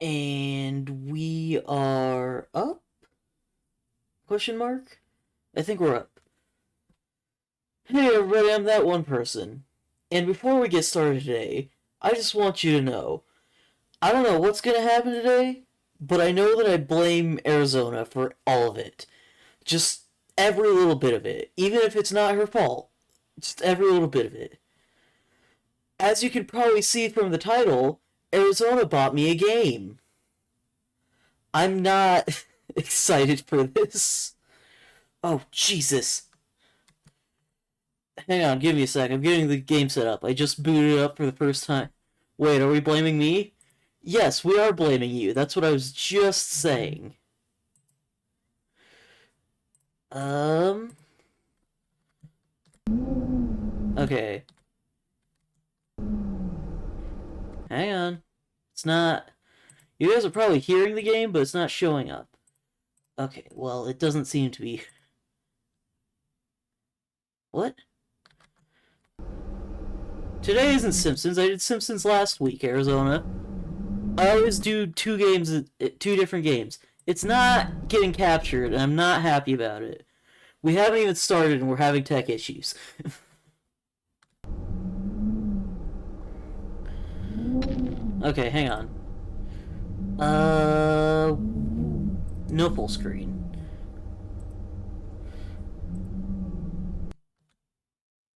And we are up? Question mark? I think we're up. Hey everybody, I'm that one person. And before we get started today, I just want you to know, I don't know what's gonna happen today, but I know that I blame Arizona for all of it. Just every little bit of it. Even if it's not her fault. Just every little bit of it. As you can probably see from the title, Arizona bought me a game. I'm not excited for this. Oh, Jesus. Hang on, give me a sec. I'm getting the game set up. I just booted it up for the first time. Wait, are we blaming me? Yes, we are blaming you. That's what I was just saying. Um. Okay. Hang on. It's not. You guys are probably hearing the game, but it's not showing up. Okay, well, it doesn't seem to be. What? Today isn't Simpsons. I did Simpsons last week, Arizona. I always do two different games. It's not getting captured, and I'm not happy about it. We haven't even started, and we're having tech issues. Okay, hang on. No full screen.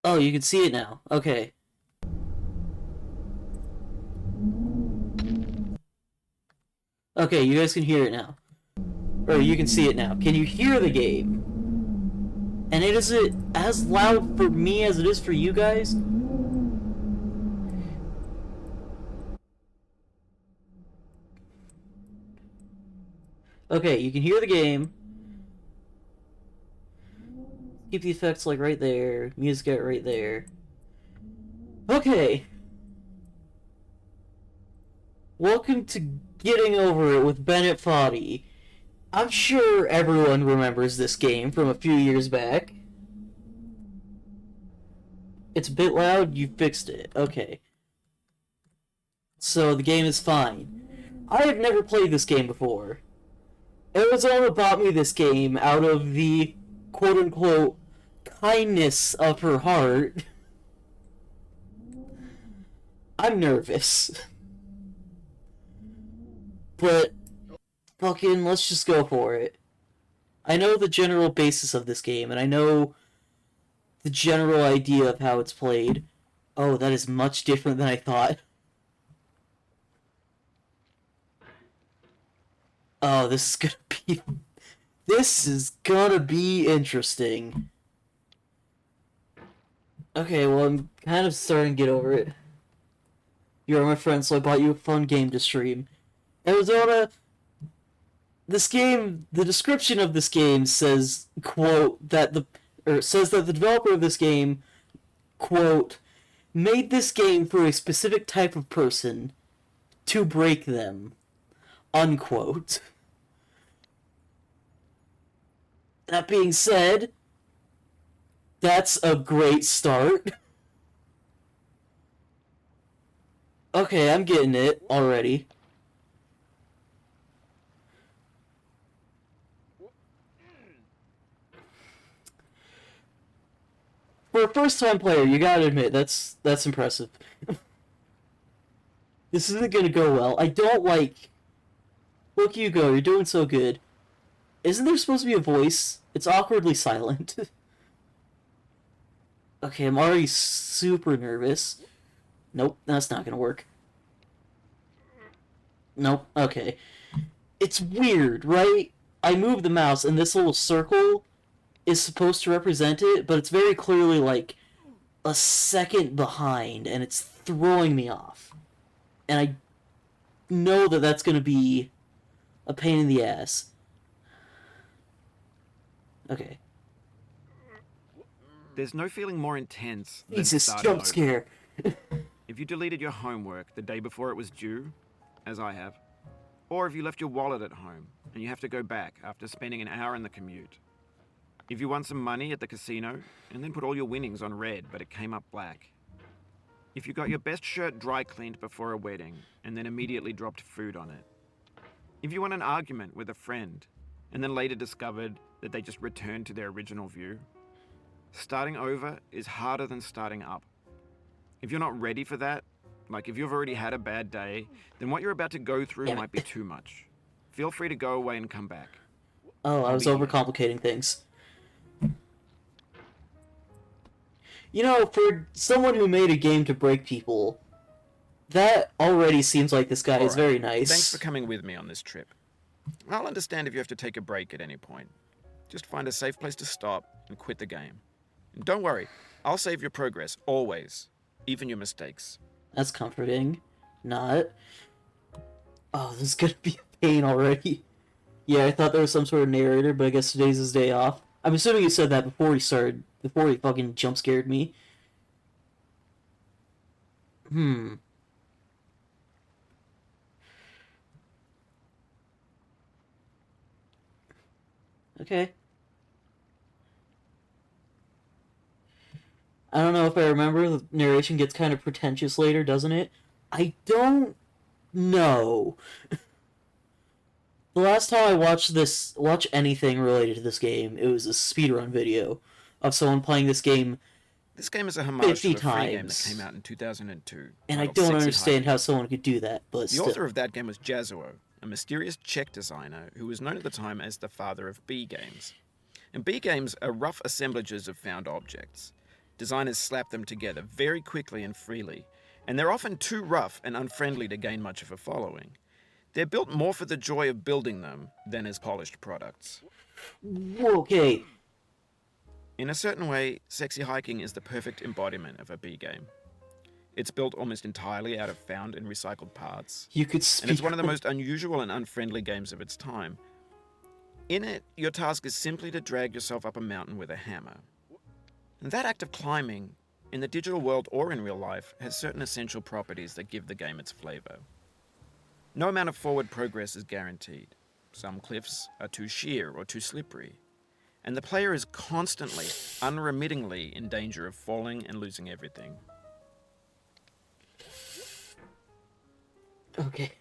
Oh, you can see it now. Okay. Okay, you guys can hear it now. Or you can see it now. Can you hear the game? And is it as loud for me as it is for you guys? Okay, you can hear the game. Keep the effects like right there. Music out right there. Okay. Welcome to Getting Over It with Bennett Foddy. I'm sure everyone remembers this game from a few years back. It's a bit loud, you fixed it. Okay. So the game is fine. I have never played this game before. Arizona bought me this game out of the quote-unquote kindness of her heart. I'm nervous. But fucking let's just go for it. I know the general basis of this game, and I know the general idea of how it's played. Oh, that is much different than I thought. Oh, this is gonna be... This is gonna be interesting. Okay, well, I'm kind of starting to get over it. You're my friend, so I bought you a fun game to stream. Arizona, this game, the description of this game says, quote, says that the developer of this game, quote, made this game for a specific type of person to break them, unquote. That being said, that's a great start. Okay, I'm getting it already. For a first-time player, you gotta admit that's impressive. This isn't gonna go well. I don't like. Look, you go. You're doing so good. Isn't there supposed to be a voice? It's awkwardly silent. Okay, I'm already super nervous. Nope, that's not gonna work. Nope. Okay. It's weird, right? I move the mouse, and this little circle is supposed to represent it, but it's very clearly like a second behind, and it's throwing me off. And I know that that's going to be a pain in the ass. Okay. There's no feeling more intense than Jesus, starting jump over. scare. If you deleted your homework the day before it was due, as I have, or if you left your wallet at home and you have to go back after spending an hour in the commute. If you won some money at the casino and then put all your winnings on red but it came up black. If you got your best shirt dry cleaned before a wedding and then immediately dropped food on it. If you won an argument with a friend and then later discovered that they just returned to their original view, starting over is harder than starting up. If you're not ready for that, like if you've already had a bad day, then what you're about to go through Damn it. might be too much. Feel free to go away and come back. Oh, I I'll was be here. overcomplicating things. You know, for someone who made a game to break people, that already seems like this guy is Alright, very nice. Thanks for coming with me on this trip. I'll understand if you have to take a break at any point. Just find a safe place to stop and quit the game. And don't worry, I'll save your progress, always. Even your mistakes. That's comforting. Not. Oh, this is gonna be a pain already. Yeah, I thought there was some sort of narrator, but I guess today's his day off. I'm assuming he said that before he fucking jump scared me. Okay. I don't know if I remember, the narration gets kind of pretentious later, doesn't it? I don't know. The last time I watched anything related to this game, it was a speedrun video of someone playing this game, This game is a homage to 50 a free game that times. came out in 2002. and I titled don't Sexy understand Hiking. how someone could do that, but The still. author of that game was Jazuo, a mysterious Czech designer who was known at the time as the father of B games. And B games are rough assemblages of found objects. Designers slap them together very quickly and freely, and they're often too rough and unfriendly to gain much of a following. They're built more for the joy of building them than as polished products. Okay, In a certain way, Sexy Hiking is the perfect embodiment of a B game. It's built almost entirely out of found and recycled parts, you could speak. and it's one of the most unusual and unfriendly games of its time. In it, your task is simply to drag yourself up a mountain with a hammer. And that act of climbing, in the digital world or in real life, has certain essential properties that give the game its flavor. No amount of forward progress is guaranteed. Some cliffs are too sheer or too slippery, and the player is constantly, unremittingly in danger of falling and losing everything. Okay.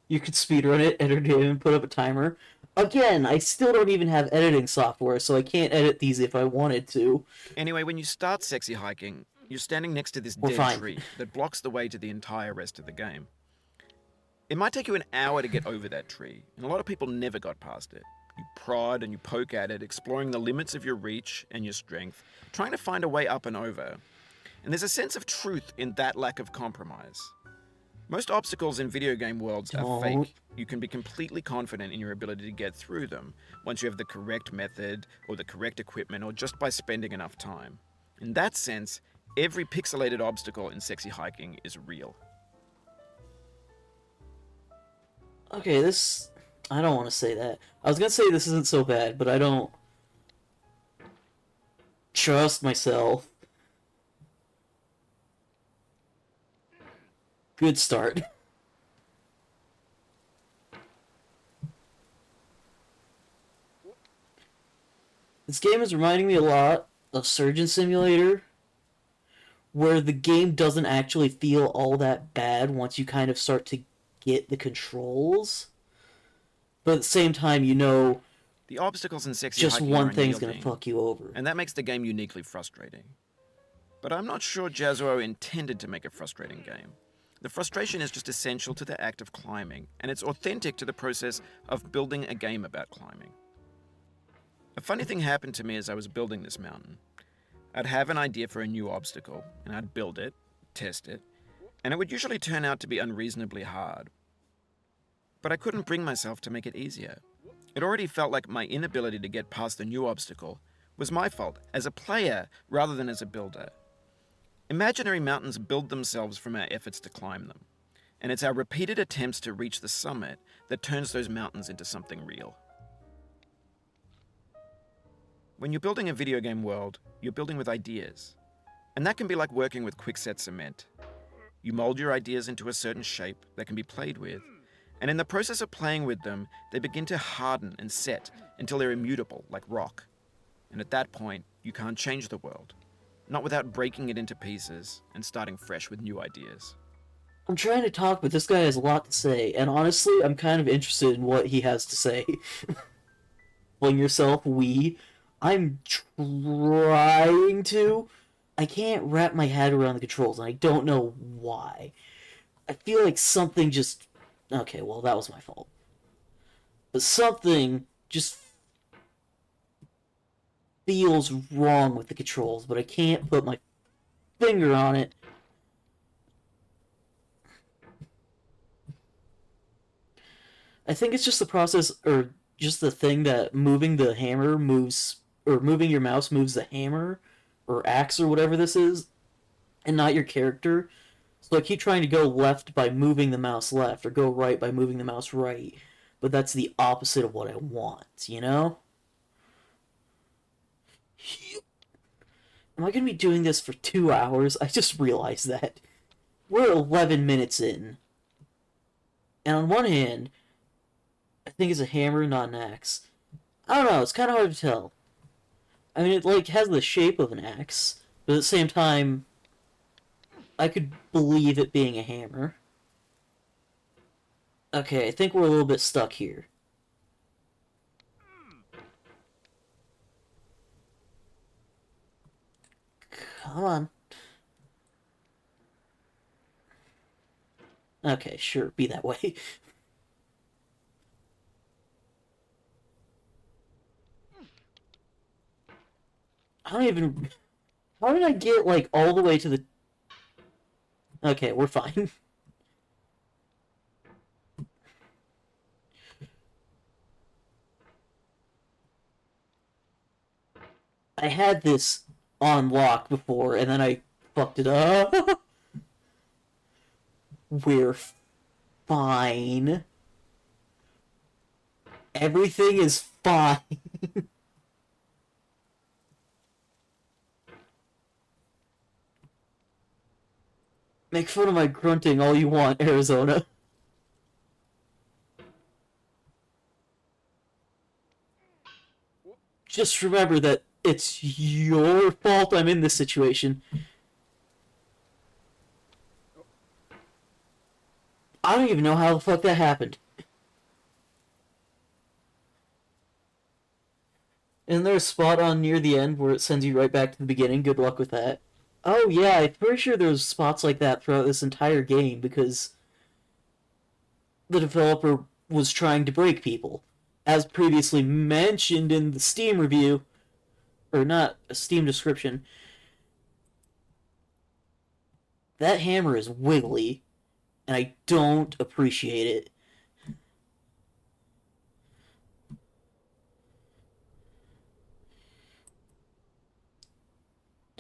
You could speedrun it, edit it, and put up a timer. Again, I still don't even have editing software, so I can't edit these if I wanted to. Anyway, when you start Sexy Hiking, you're standing next to this We're dead fine. tree that blocks the way to the entire rest of the game. It might take you an hour to get over that tree, and a lot of people never got past it. You prod and you poke at it, exploring the limits of your reach and your strength, trying to find a way up and over. And there's a sense of truth in that lack of compromise. Most obstacles in video game worlds are Don't. fake. You can be completely confident in your ability to get through them once you have the correct method or the correct equipment or just by spending enough time. In that sense, every pixelated obstacle in Sexy Hiking is real. Okay, this... I don't want to say that. I was gonna say this isn't so bad, but I don't... trust myself. Good start. This game is reminding me a lot of Surgeon Simulator, where the game doesn't actually feel all that bad once you kind of start to get the controls. But at the same time, you know, The obstacles in Sexy just Hiking one are thing's gonna unyielding, fuck you over. and that makes the game uniquely frustrating. But I'm not sure Jazuo intended to make a frustrating game. The frustration is just essential to the act of climbing, and it's authentic to the process of building a game about climbing. A funny thing happened to me as I was building this mountain. I'd have an idea for a new obstacle, and I'd build it, test it, and it would usually turn out to be unreasonably hard. But I couldn't bring myself to make it easier. It already felt like my inability to get past the new obstacle was my fault as a player rather than as a builder. Imaginary mountains build themselves from our efforts to climb them, and it's our repeated attempts to reach the summit that turns those mountains into something real. When you're building a video game world, you're building with ideas, and that can be like working with quickset cement. You mold your ideas into a certain shape that can be played with, and in the process of playing with them, they begin to harden and set until they're immutable, like rock. And at that point, you can't change the world, not without breaking it into pieces and starting fresh with new ideas. I'm trying to talk, but this guy has a lot to say, and honestly, I'm kind of interested in what he has to say. Fling yourself, we. I'm trying to. I can't wrap my head around the controls, and I don't know why. I feel like something just. Okay, well, that was my fault. But something just feels wrong with the controls, but I can't put my finger on it. I think it's just the process, or just the thing that moving the hammer moves, or moving your mouse moves the hammer, or axe, or whatever this is, and not your character. So I keep trying to go left by moving the mouse left, or go right by moving the mouse right, but that's the opposite of what I want, you know? Am I gonna be doing this for 2 hours? I just realized that. We're 11 minutes in. And on one hand, I think it's a hammer, not an axe. I don't know, it's kind of hard to tell. I mean, it, like, has the shape of an axe, but at the same time, I could believe it being a hammer. Okay, I think we're a little bit stuck here. Come on. Okay, sure, be that way. I don't even... How did I get, like, all the way to the... Okay, we're fine. I had this on lock before, and then I fucked it up. We're fine. Everything is fine. Make fun of my grunting all you want, Arizona. Just remember that it's your fault I'm in this situation. I don't even know how the fuck that happened. Isn't there a spot on near the end where it sends you right back to the beginning? Good luck with that. Oh yeah, I'm pretty sure there's spots like that throughout this entire game because the developer was trying to break people. As previously mentioned in the Steam review, or not a Steam description, that hammer is wiggly, and I don't appreciate it.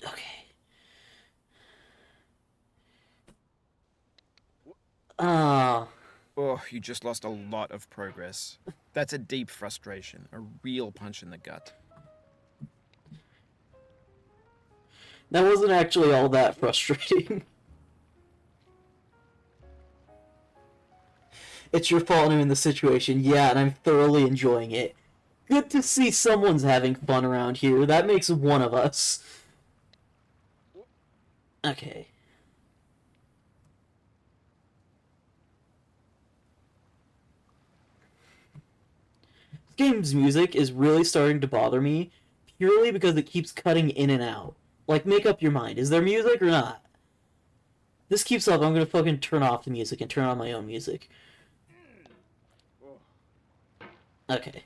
Okay. Ah. Oh, you just lost a lot of progress. That's a deep frustration, a real punch in the gut. That wasn't actually all that frustrating. It's your fault I'm in the situation, yeah, and I'm thoroughly enjoying it. Good to see someone's having fun around here. That makes one of us. Okay. This game's music is really starting to bother me, purely because it keeps cutting in and out. Like, make up your mind. Is there music or not? This keeps up, I'm gonna fucking turn off the music and turn on my own music. Okay.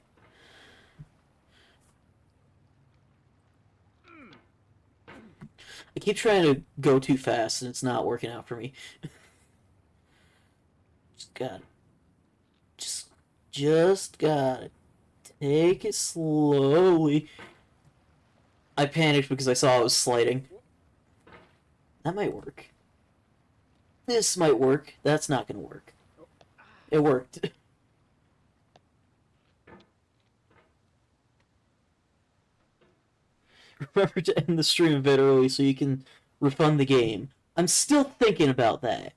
I keep trying to go too fast and it's not working out for me. Just gotta... Just gotta take it slowly. I panicked because I saw it was sliding. That might work. This might work. That's not gonna work. It worked. Remember to end the stream a bit early so you can refund the game. I'm still thinking about that.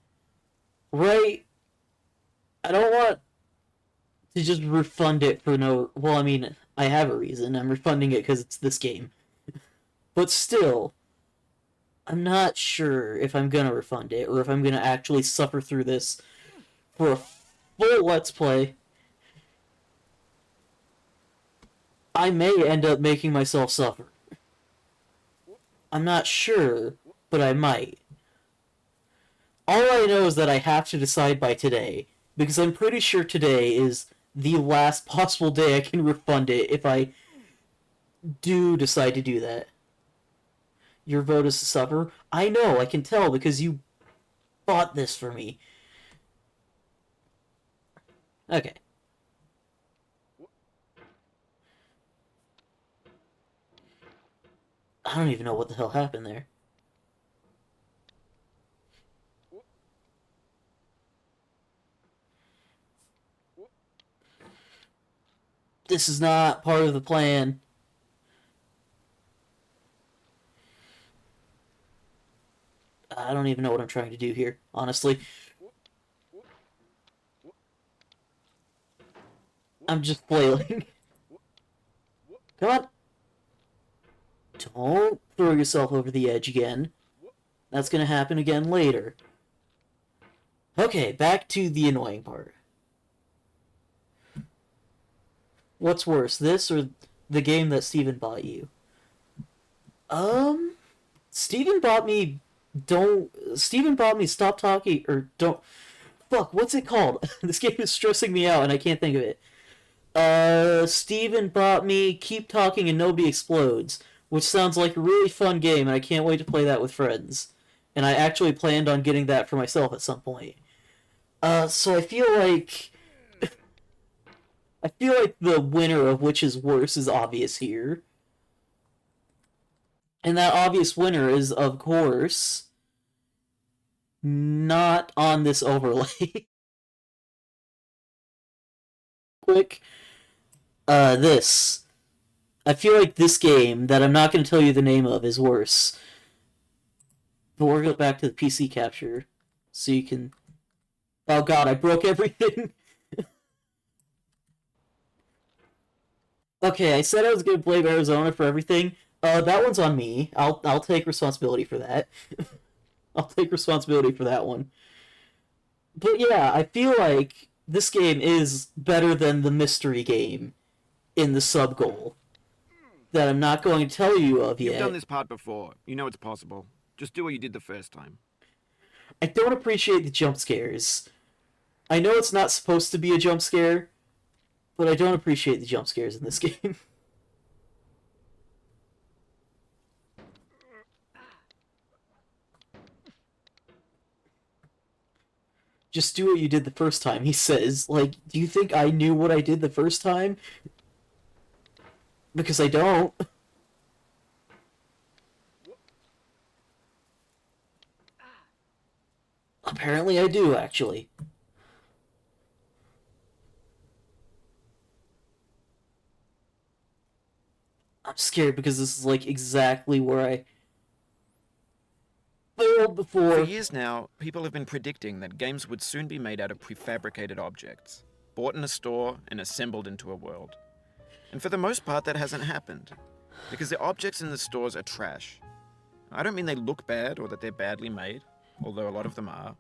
Right? I don't want to just refund it for no... Well, I mean, I have a reason. I'm refunding it because it's this game. But still, I'm not sure if I'm gonna refund it or if I'm gonna actually suffer through this for a full Let's Play. I may end up making myself suffer. I'm not sure, but I might. All I know is that I have to decide by today, because I'm pretty sure today is the last possible day I can refund it if I do decide to do that. Your vote is to suffer? I know, I can tell, because you bought this for me. Okay. I don't even know what the hell happened there. This is not part of the plan. I don't even know what I'm trying to do here, honestly. I'm just flailing. Come on. Don't throw yourself over the edge again. That's gonna happen again later. Okay, back to the annoying part. What's worse, this or the game that Steven bought you? Steven bought me Steven bought me Stop Talking or Don't Fuck, what's it called? This game is stressing me out and I can't think of it. Steven bought me Keep Talking and Nobody Explodes, which sounds like a really fun game and I can't wait to play that with friends. And I actually planned on getting that for myself at some point. So I feel like the winner of which is worse is obvious here. And that obvious winner is, of course, not on this overlay. Quick. This. I feel like this game, that I'm not going to tell you the name of, is worse. But we're going back to the PC capture. So you can... Oh god, I broke everything! Okay, I said I was going to blame Arizona for everything. That one's on me. I'll take responsibility for that. I'll take responsibility for that one. But yeah, I feel like this game is better than the mystery game in the sub goal that I'm not going to tell you of You've done yet. this part before. You know it's possible. Just do what you did the first time. I don't appreciate the jump scares. I know it's not supposed to be a jump scare, but I don't appreciate the jump scares in this game. Just do what you did the first time, he says. Like, do you think I knew what I did the first time? Because I don't. Apparently I do, actually. I'm scared because this is like exactly where I failed For before. years now, people have been predicting that games would soon be made out of prefabricated objects, bought in a store and assembled into a world. And for the most part, that hasn't happened, because the objects in the stores are trash. I don't mean they look bad or that they're badly made, although a lot of them are.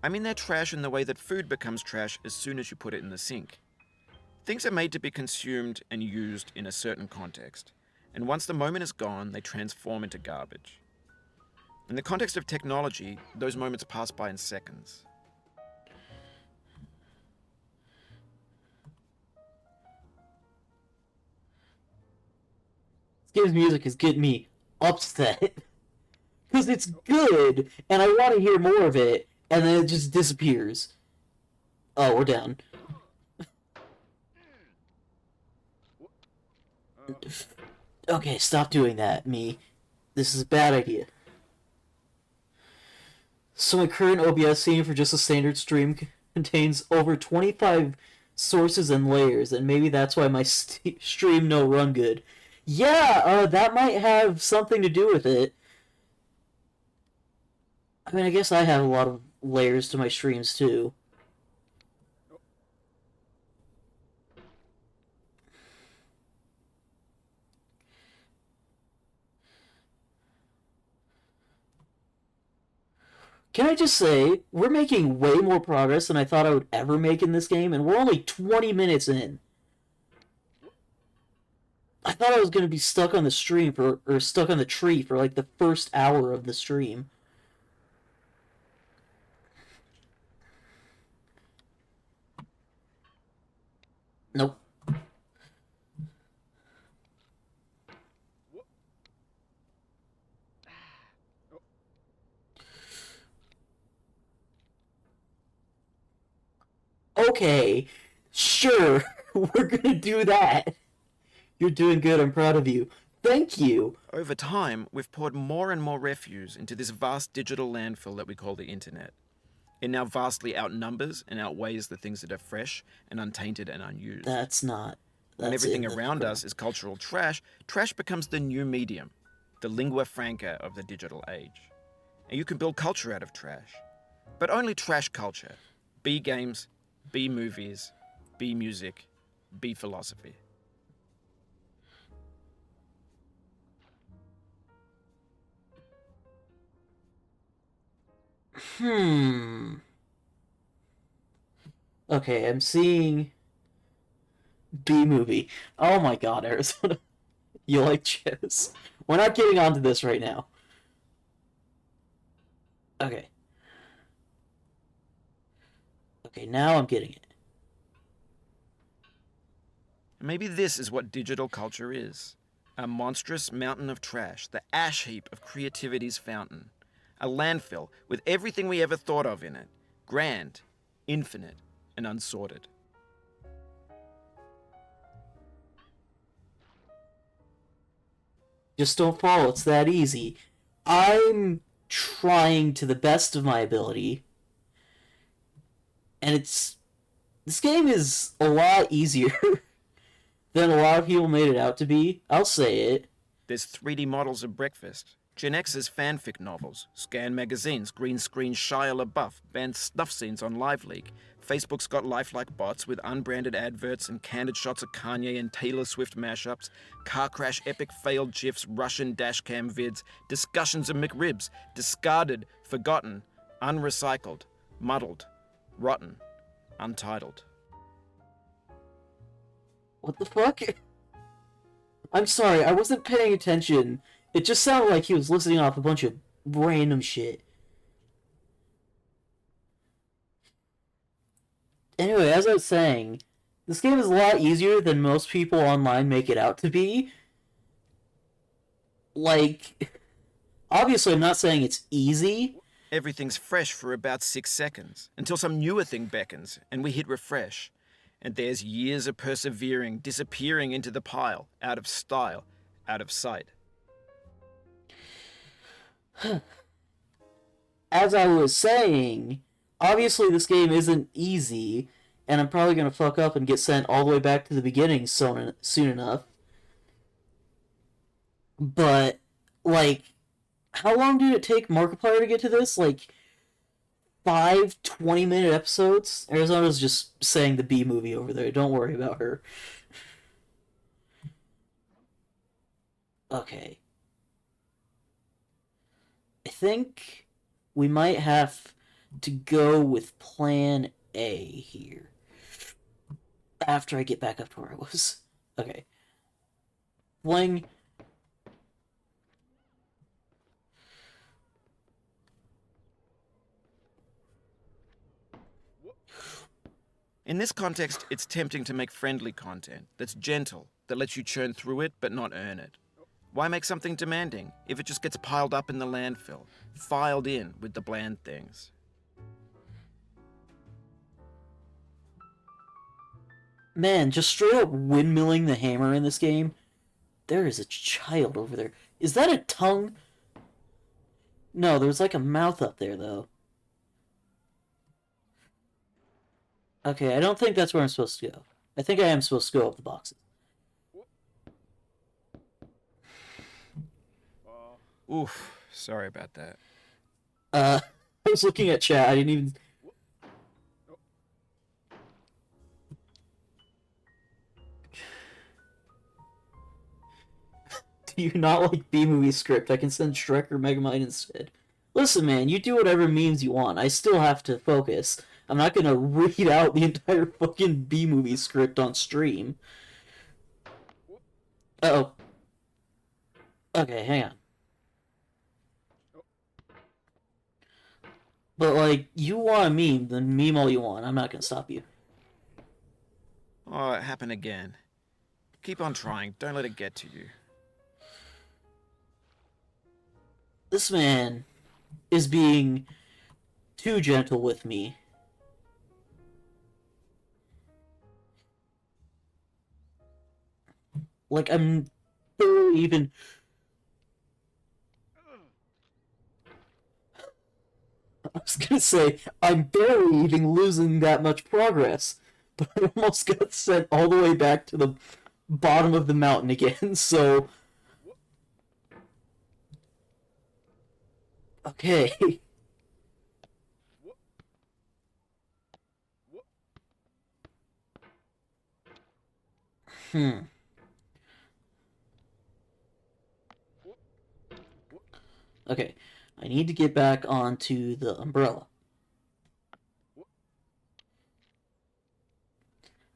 I mean they're trash in the way that food becomes trash as soon as you put it in the sink. Things are made to be consumed and used in a certain context, and once the moment is gone, they transform into garbage. In the context of technology, those moments pass by in seconds. This game's music is getting me upset. Because it's good, and I want to hear more of it, and then it just disappears. Oh, we're down. Okay, stop doing that, me. This is a bad idea. So my current OBS scene for just a standard stream contains over 25 sources and layers, and maybe that's why my stream no run good. Yeah, that might have something to do with it. I mean, I guess I have a lot of layers to my streams too. Can I just say, we're making way more progress than I thought I would ever make in this game, and we're only 20 minutes in. I thought I was going to be stuck on the stream or stuck on the tree for like the first hour of the stream. Nope. Okay, sure, we're gonna do that. You're doing good, I'm proud of you. Thank you. Over time, we've poured more and more refuse into this vast digital landfill that we call the internet. It now vastly outnumbers and outweighs the things that are fresh and untainted and unused. That's not. When everything around us is cultural trash, trash becomes the new medium, the lingua franca of the digital age. And you can build culture out of trash. But only trash culture. B games, B movies, B music, B philosophy. Okay, I'm seeing B movie. Oh my god, Arizona. You like chess. We're not getting onto this right now. Okay. Okay, now I'm getting it. Maybe this is what digital culture is. A monstrous mountain of trash, the ash heap of creativity's fountain. A landfill with everything we ever thought of in it. Grand, infinite, and unsorted. Just don't fall, it's that easy. I'm trying to the best of my ability. And this game is a lot easier than a lot of people made it out to be. I'll say it. There's 3D models of breakfast, Gen X's fanfic novels, scan magazines, green screen Shia LaBeouf, banned snuff scenes on LiveLeak. Facebook's got lifelike bots with unbranded adverts and candid shots of Kanye and Taylor Swift mashups, car crash epic failed GIFs, Russian dashcam vids, discussions of McRibs, discarded, forgotten, unrecycled, muddled, rotten, untitled. What the fuck? I'm sorry, I wasn't paying attention. It just sounded like he was listening off a bunch of random shit. Anyway, as I was saying, this game is a lot easier than most people online make it out to be. Like, obviously I'm not saying it's easy. Everything's fresh for about 6 seconds, until some newer thing beckons, and we hit refresh. And there's years of persevering disappearing into the pile, out of style, out of sight. As I was saying, obviously this game isn't easy, and I'm probably going to fuck up and get sent all the way back to the beginning soon enough. But, like, how long did it take Markiplier to get to this? Like, 5 20-minute episodes? Arizona's just saying the B movie over there. Don't worry about her. Okay. I think we might have to go with plan A here. After I get back up to where I was. Okay. Fling. In this context, it's tempting to make friendly content that's gentle, that lets you churn through it but not earn it. Why make something demanding if it just gets piled up in the landfill, filed in with the bland things? Man, just straight up windmilling the hammer in this game. There is a child over there. Is that a tongue? No, there's like a mouth up there, though. Okay, I don't think that's where I'm supposed to go. I think I am supposed to go up the boxes. Oof, sorry about that. I was looking at chat, I didn't even... Do you not like B-movie script? I can send Shrek or Megamind instead. Look Listen, man, you do whatever memes you want. I still have to focus. I'm not gonna read out the entire fucking B-movie script on stream. Uh-oh. Okay, hang on. But, like, you want a meme, then meme all you want. I'm not gonna stop you. Oh, it happened again. Keep on trying. Don't let it get to you. This man is being too gentle with me. Like, I'm barely even... I was gonna say, I'm barely even losing that much progress, but I almost got sent all the way back to the bottom of the mountain again, so... Okay. Okay, I need to get back onto the umbrella.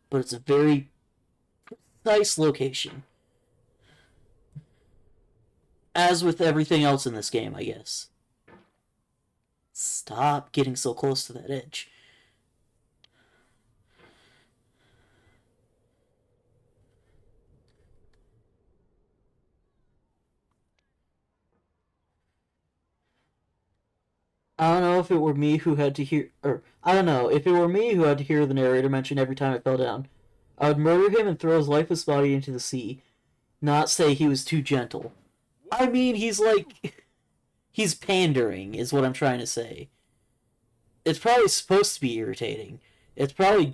But it's a very precise location. As with everything else in this game, I guess. Stop getting so close to that edge. I don't know if it were me who had to hear, or I don't know if it were me who had to hear the narrator mention every time I fell down. I would murder him and throw his lifeless body into the sea, not say he was too gentle. I mean, he's like, he's pandering, is what I'm trying to say. It's probably supposed to be irritating. It's probably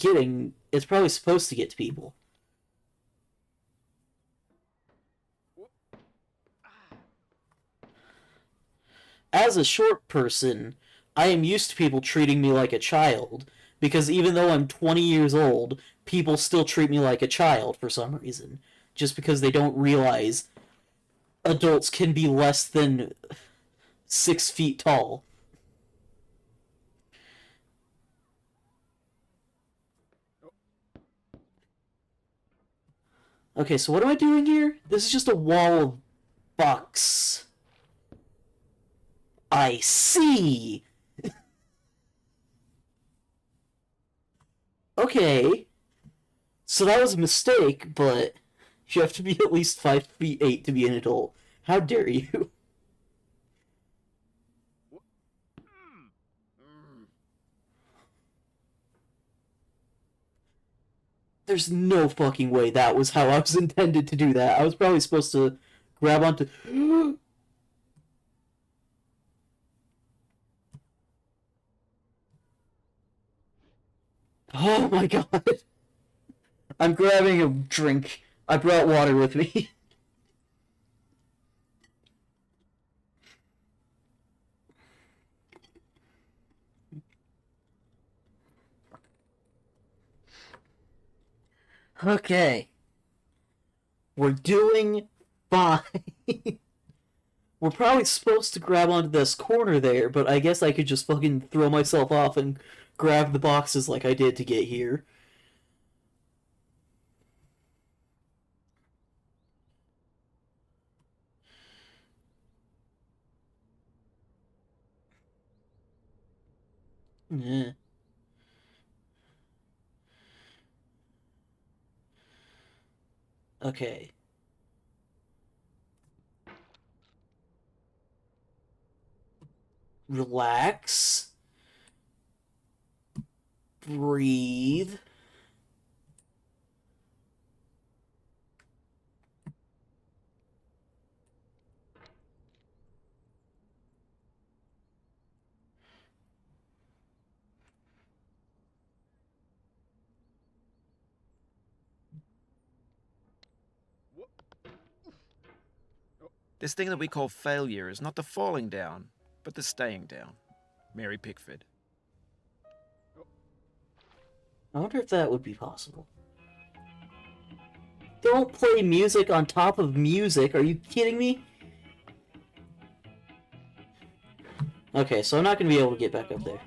supposed to get to people. As a short person, I am used to people treating me like a child, because even though I'm 20 years old, people still treat me like a child for some reason. Just because they don't realize adults can be less than 6 feet tall. Okay, so what am I doing here? This is just a wall of box. I see! Okay. So that was a mistake, but you have to be at least 5 feet 8 to be an adult. How dare you? There's no fucking way that was how I was intended to do that. I was probably supposed to grab onto... Oh my god. I'm grabbing a drink. I brought water with me. Okay. We're doing fine. We're probably supposed to grab onto this corner there, but I guess I could just fucking throw myself off and grab the boxes like I did to get here. Eh. Okay. Relax. Breathe. This thing that we call failure is not the falling down, but the staying down. Mary Pickford. I wonder if that would be possible. Don't play music on top of music. Are you kidding me? Okay, so I'm not going to be able to get back up there.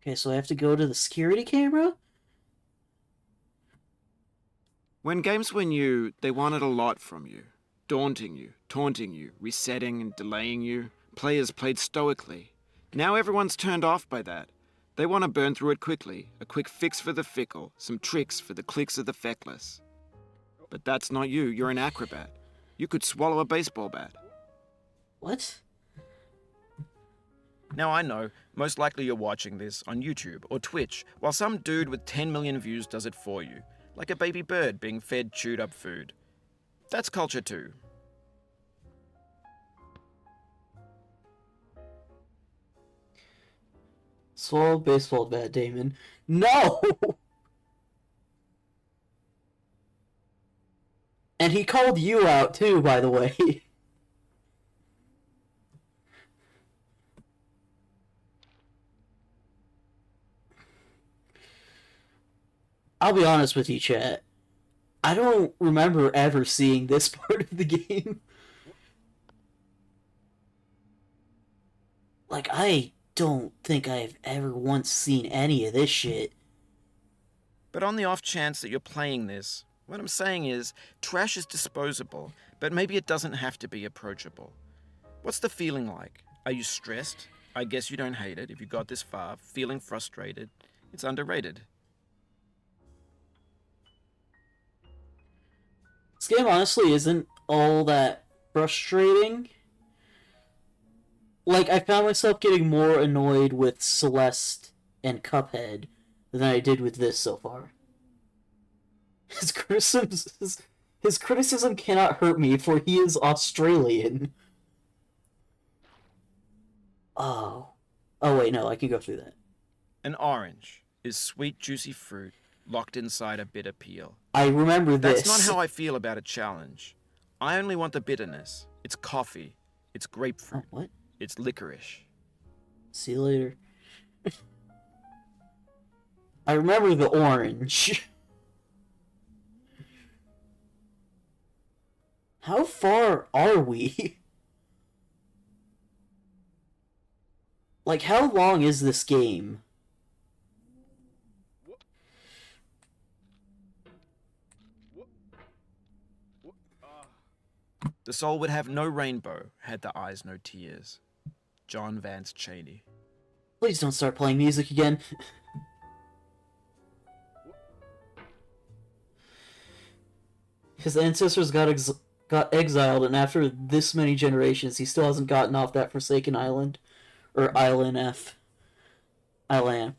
Okay, so I have to go to the security camera? When games were new, they wanted a lot from you. Daunting you, taunting you, resetting and delaying you. Players played stoically. Now everyone's turned off by that. They want to burn through it quickly, a quick fix for the fickle, some tricks for the clicks of the feckless. But that's not you, you're an acrobat. You could swallow a baseball bat. What? Now I know, most likely you're watching this on YouTube or Twitch while some dude with 10 million views does it for you, like a baby bird being fed chewed up food. That's culture too. Swallow baseball bat, Damon. No! And he called you out too, by the way. I'll be honest with you, chat. I don't remember ever seeing this part of the game. Like, I don't think I've ever once seen any of this shit. But on the off chance that you're playing this, what I'm saying is, trash is disposable, but maybe it doesn't have to be approachable. What's the feeling like? Are you stressed? I guess you don't hate it if you got this far. Feeling frustrated? It's underrated. This game honestly isn't all that frustrating. Like, I found myself getting more annoyed with Celeste and Cuphead than I did with this so far. His gruesome His criticism cannot hurt me, for he is Australian. Oh. Oh, wait, no, I can go through that. An orange is sweet, juicy fruit locked inside a bitter peel. I remember That's this. not how I feel about a challenge. I only want the bitterness. It's coffee. It's grapefruit. Oh, what? It's licorice. See you later. I remember the orange. How far are we? Like, how long is this game? The soul would have no rainbow had the eyes no tears. John Vance Cheney. Please don't start playing music again. His ancestors got exiled, and after this many generations, he still hasn't gotten off that forsaken island. Or Island F. Island.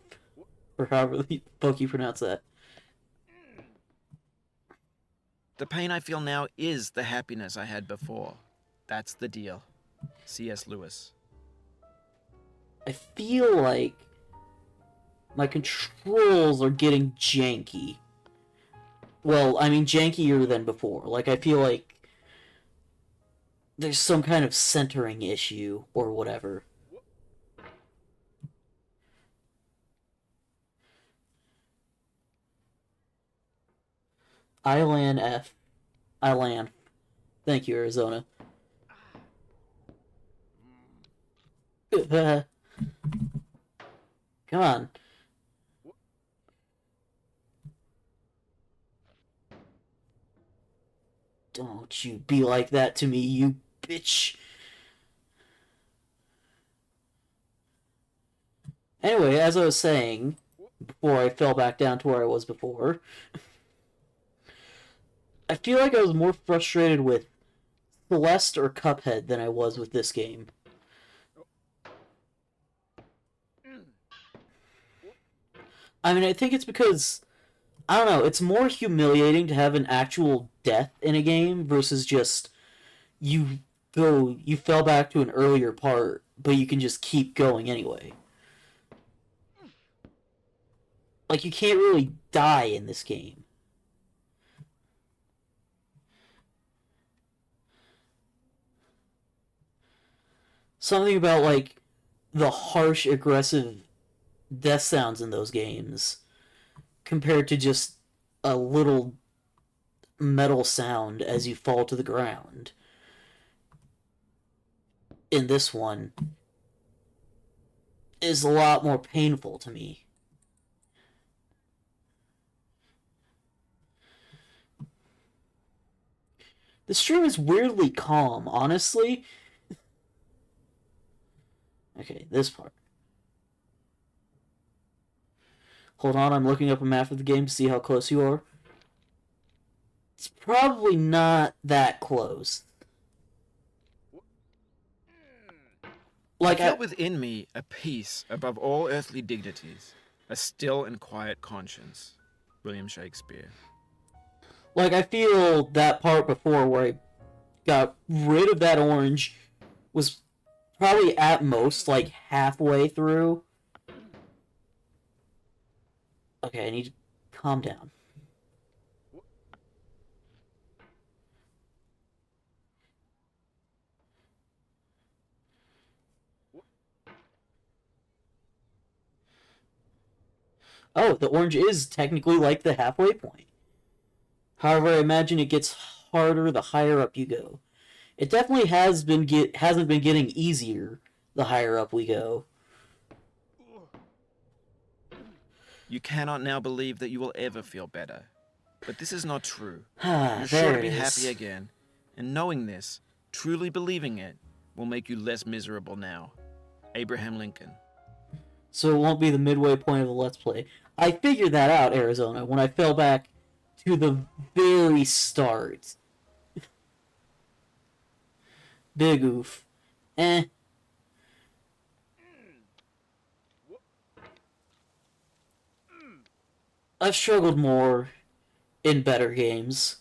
Or however the fuck you pronounce that. The pain I feel now is the happiness I had before. That's the deal. C.S. Lewis. I feel like my controls are getting janky. Well, I mean jankier than before. Like, I feel like there's some kind of centering issue or whatever. Island F. Island. Thank you, Arizona. Come on. Don't you be like that to me, you bitch. Anyway, as I was saying, before I fell back down to where I was before, I feel like I was more frustrated with Celeste or Cuphead than I was with this game. I mean, I think it's because, I don't know, it's more humiliating to have an actual death in a game versus just you fell back to an earlier part, but you can just keep going anyway. Like, you can't really die in this game. Something about, like, the harsh, aggressive death sounds in those games compared to just a little metal sound as you fall to the ground. In this one is a lot more painful to me. The stream is weirdly calm, honestly. Okay, this part. Hold on, I'm looking up a map of the game to see how close you are. It's probably not that close. Like, I feel within me a peace above all earthly dignities, a still and quiet conscience. William Shakespeare. Like, I feel that part before where I got rid of that orange was probably at most like halfway through. Okay, I need to calm down. Oh, the orange is technically like the halfway point. However, I imagine it gets harder the higher up you go. It definitely hasn't been getting easier the higher up we go. You cannot now believe that you will ever feel better. But this is not true. Ah, You're sure to there be it is. happy again. And knowing this, truly believing it, will make you less miserable now. Abraham Lincoln. So it won't be the midway point of the Let's Play. I figured that out, Arizona, when I fell back to the very start. Big oof. Eh. I've struggled more in better games.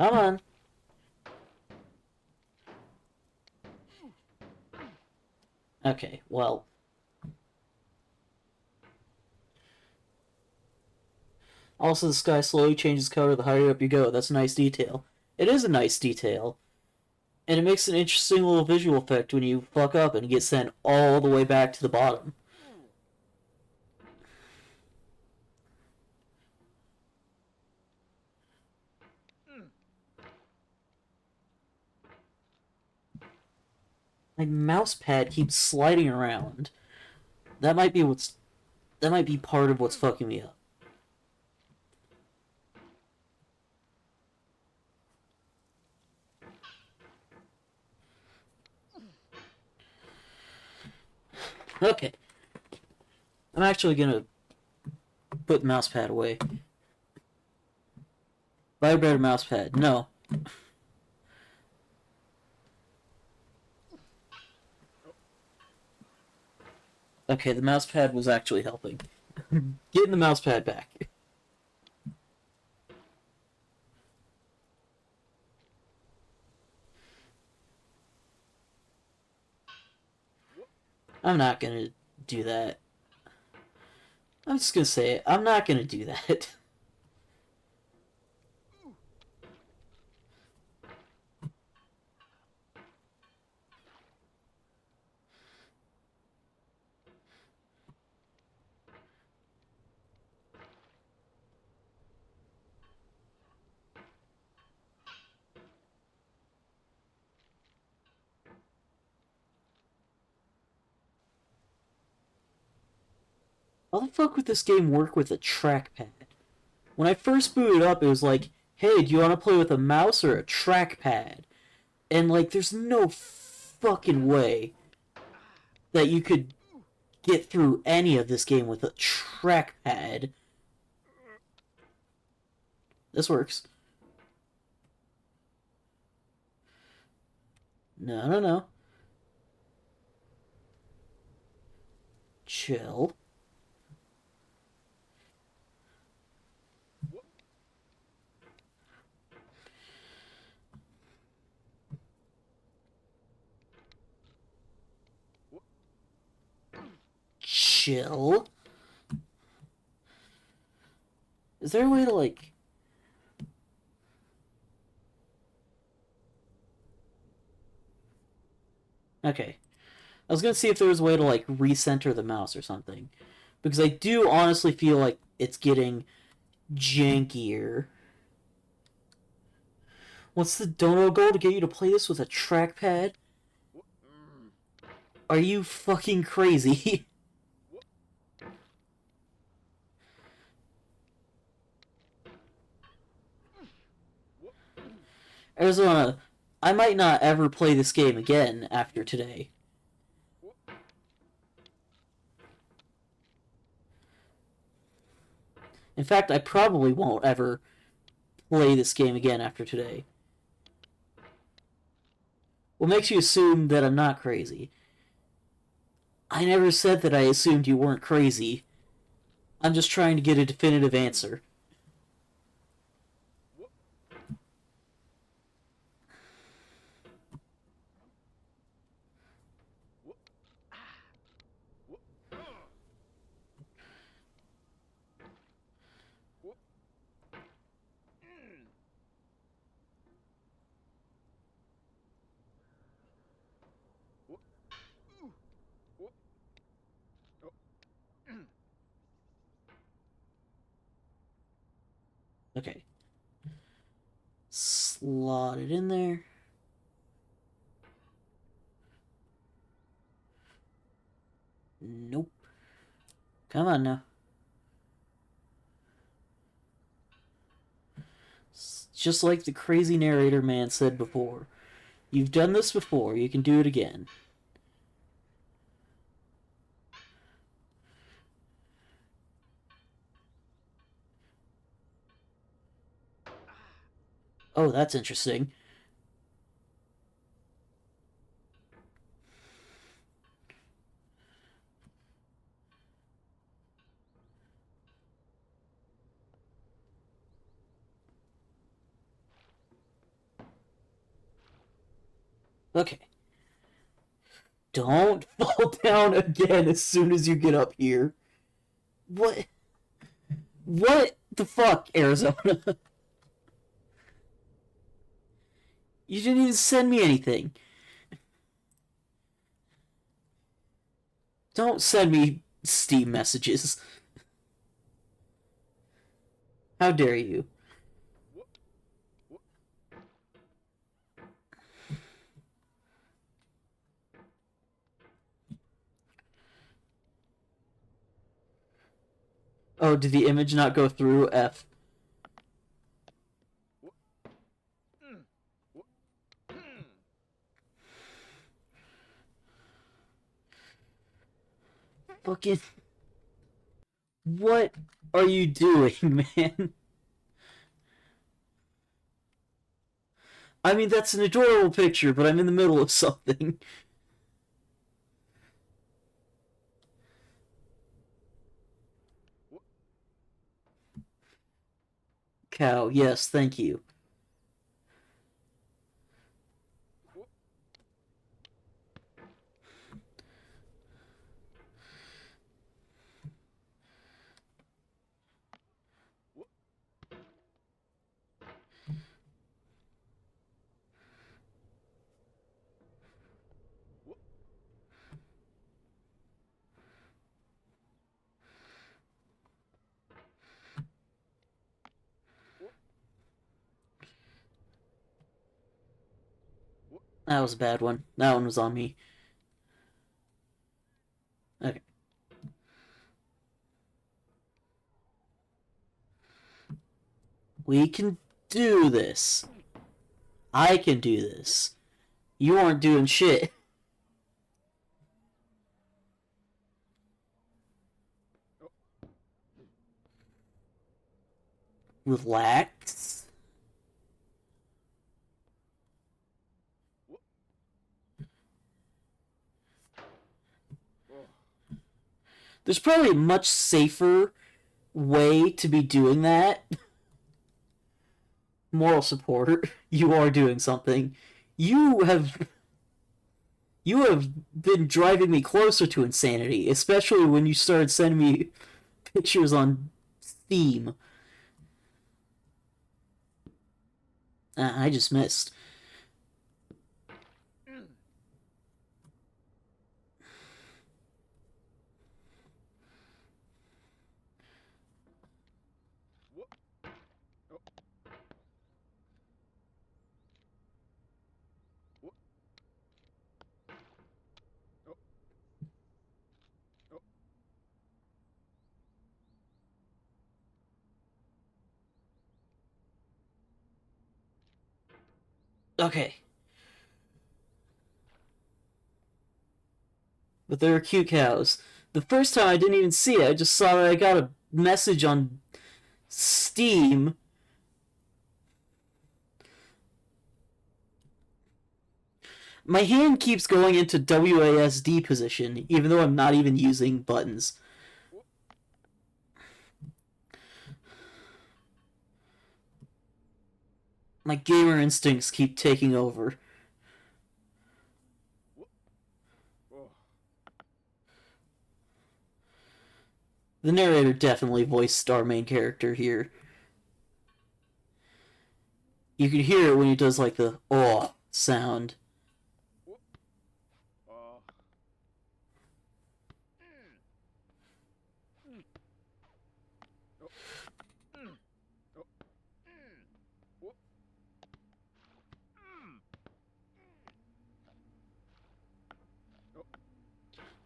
Come on. Okay, well. Also, the sky slowly changes color the higher up you go. That's a nice detail. It is a nice detail. And it makes an interesting little visual effect when you fuck up and get sent all the way back to the bottom. My mouse pad keeps sliding around. That might be part of what's fucking me up. Okay. I'm actually gonna put the mouse pad away. Buy a better mouse pad. No. Okay, the mouse pad was actually helping. Getting the mouse pad back. I'm not gonna do that. I'm just gonna say it. I'm not gonna do that. How the fuck would this game work with a trackpad? When I first booted up, it was like, hey, do you want to play with a mouse or a trackpad? And, like, there's no fucking way that you could get through any of this game with a trackpad. This works. No, no, no. Chill. Chill. Is there a way to, like... Okay. I was gonna see if there was a way to, like, recenter the mouse or something. Because I do honestly feel like it's getting jankier. What's the dono goal to get you to play this with a trackpad? Are you fucking crazy? Arizona, I might not ever play this game again after today. In fact, I probably won't ever play this game again after today. What makes you assume that I'm not crazy? I never said that I assumed you weren't crazy. I'm just trying to get a definitive answer. Okay. Slot it in there. Nope. Come on now. Just like the crazy narrator man said before. You've done this before, you can do it again. Oh, that's interesting. Okay. Don't fall down again as soon as you get up here. What? What the fuck, Arizona? You didn't even send me anything. Don't send me Steam messages. How dare you? Oh, did the image not go through? F. Fucking... What are you doing, man? I mean, that's an adorable picture, but I'm in the middle of something. Cow, yes, thank you. That was a bad one. That one was on me. Okay. We can do this. I can do this. You aren't doing shit. Relax. There's probably a much safer way to be doing that. Moral support. You are doing something. You have been driving me closer to insanity, especially when you started sending me pictures on Steam. I just missed. Okay. But there are cute cows. The first time I didn't even see it. I just saw that I got a message on Steam. My hand keeps going into WASD position, even though I'm not even using buttons. My gamer instincts keep taking over. The narrator definitely voiced our main character here. You can hear it when he does like the "oh" sound.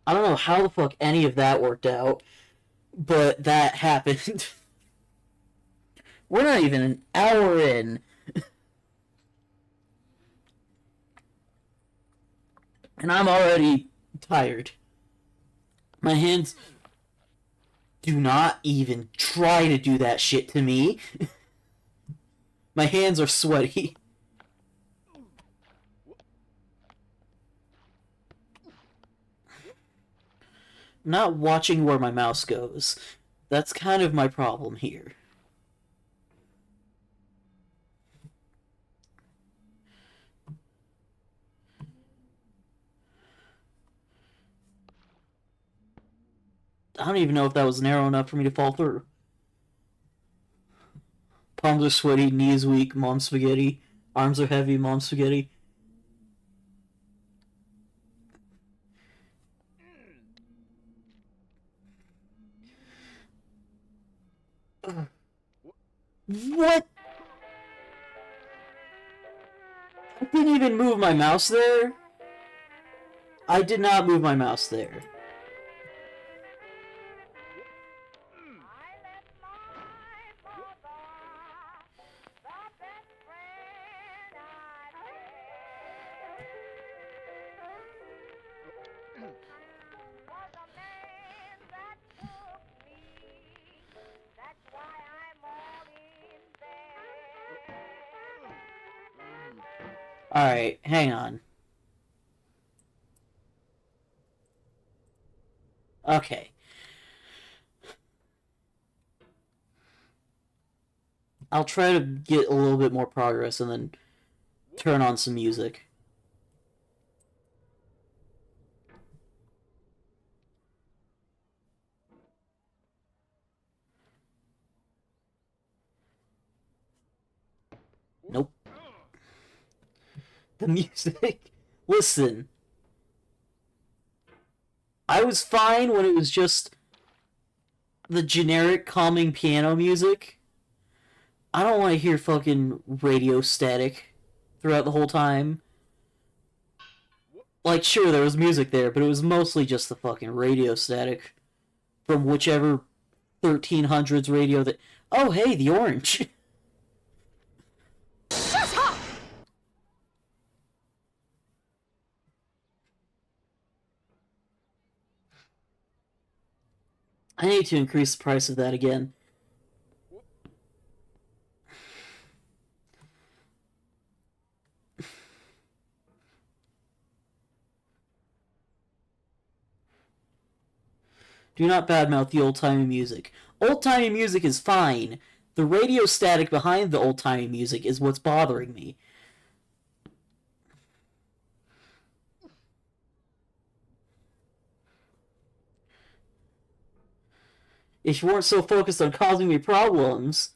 I don't know how the fuck any of that worked out, but that happened. We're not even an hour in. And I'm already tired. My hands do not even try to do that shit to me. My hands are sweaty. I'm not watching where my mouse goes. That's kind of my problem here. I don't even know if that was narrow enough for me to fall through. Palms are sweaty, knees weak, mom spaghetti. Arms are heavy, mom spaghetti. What? I didn't even move my mouse there. I did not move my mouse there. Alright, hang on. Okay. I'll try to get a little bit more progress and then turn on some music. Nope. The music. Listen. I was fine when it was just the generic calming piano music. I don't want to hear fucking radio static throughout the whole time. Like, sure, there was music there, but it was mostly just the fucking radio static from whichever 1300s radio that. Oh, hey, the orange. Shut up! I need to increase the price of that again. Do not badmouth the old-timey music. Old-timey music is fine. The radio static behind the old-timey music is what's bothering me. If you weren't so focused on causing me problems,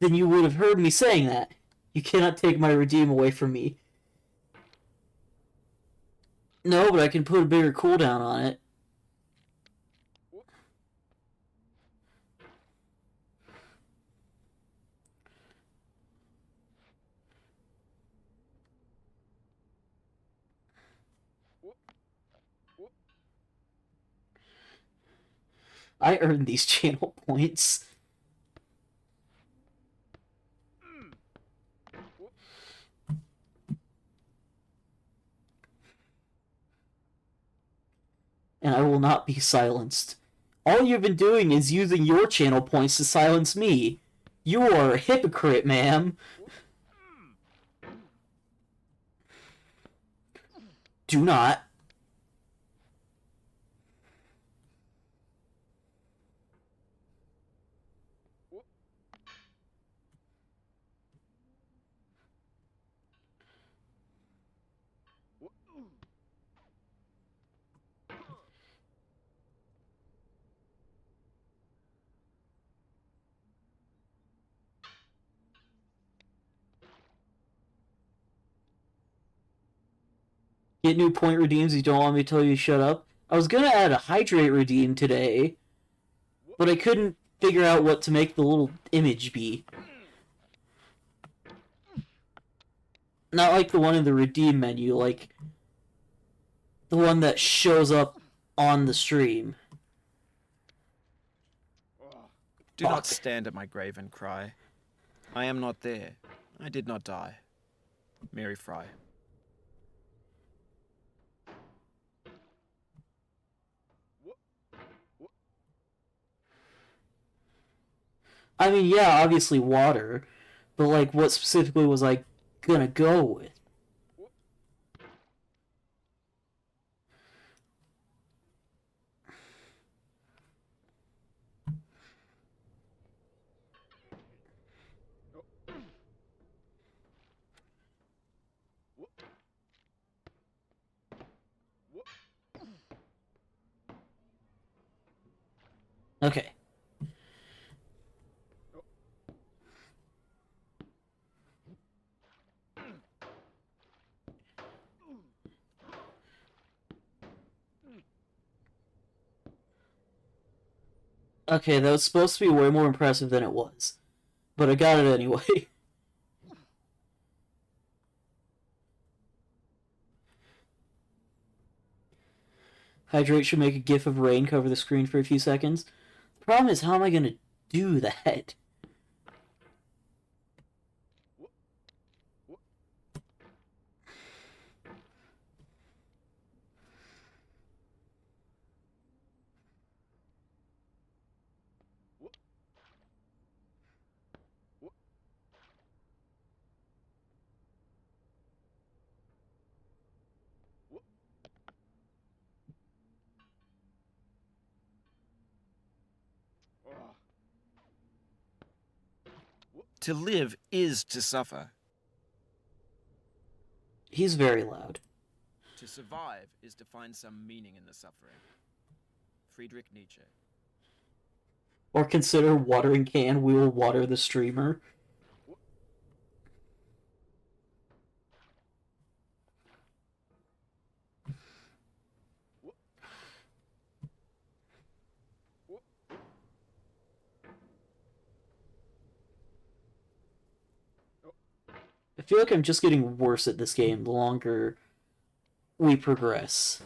then you would have heard me saying that. You cannot take my redeem away from me. No, but I can put a bigger cooldown on it. I earned these channel points. And I will not be silenced. All you've been doing is using your channel points to silence me. You are a hypocrite, ma'am. Do not. Get new point redeems. You don't want me to tell you to shut up. I was gonna add a hydrate redeem today, but I couldn't figure out what to make the little image be. Not like the one in the redeem menu, like the one that shows up on the stream. Do Fuck. not stand at my grave and cry. I am not there. I did not die. Mary Fry. I mean, yeah, obviously water, but like, what specifically was I gonna go with? Okay. Okay, that was supposed to be way more impressive than it was. But I got it anyway. Hydrate should make a gif of rain cover the screen for a few seconds. The problem is, how am I gonna do that? To live is to suffer. He's very loud. To survive is to find some meaning in the suffering. Friedrich Nietzsche. Or consider watering can, we will water the streamer. I feel like I'm just getting worse at this game the longer we progress.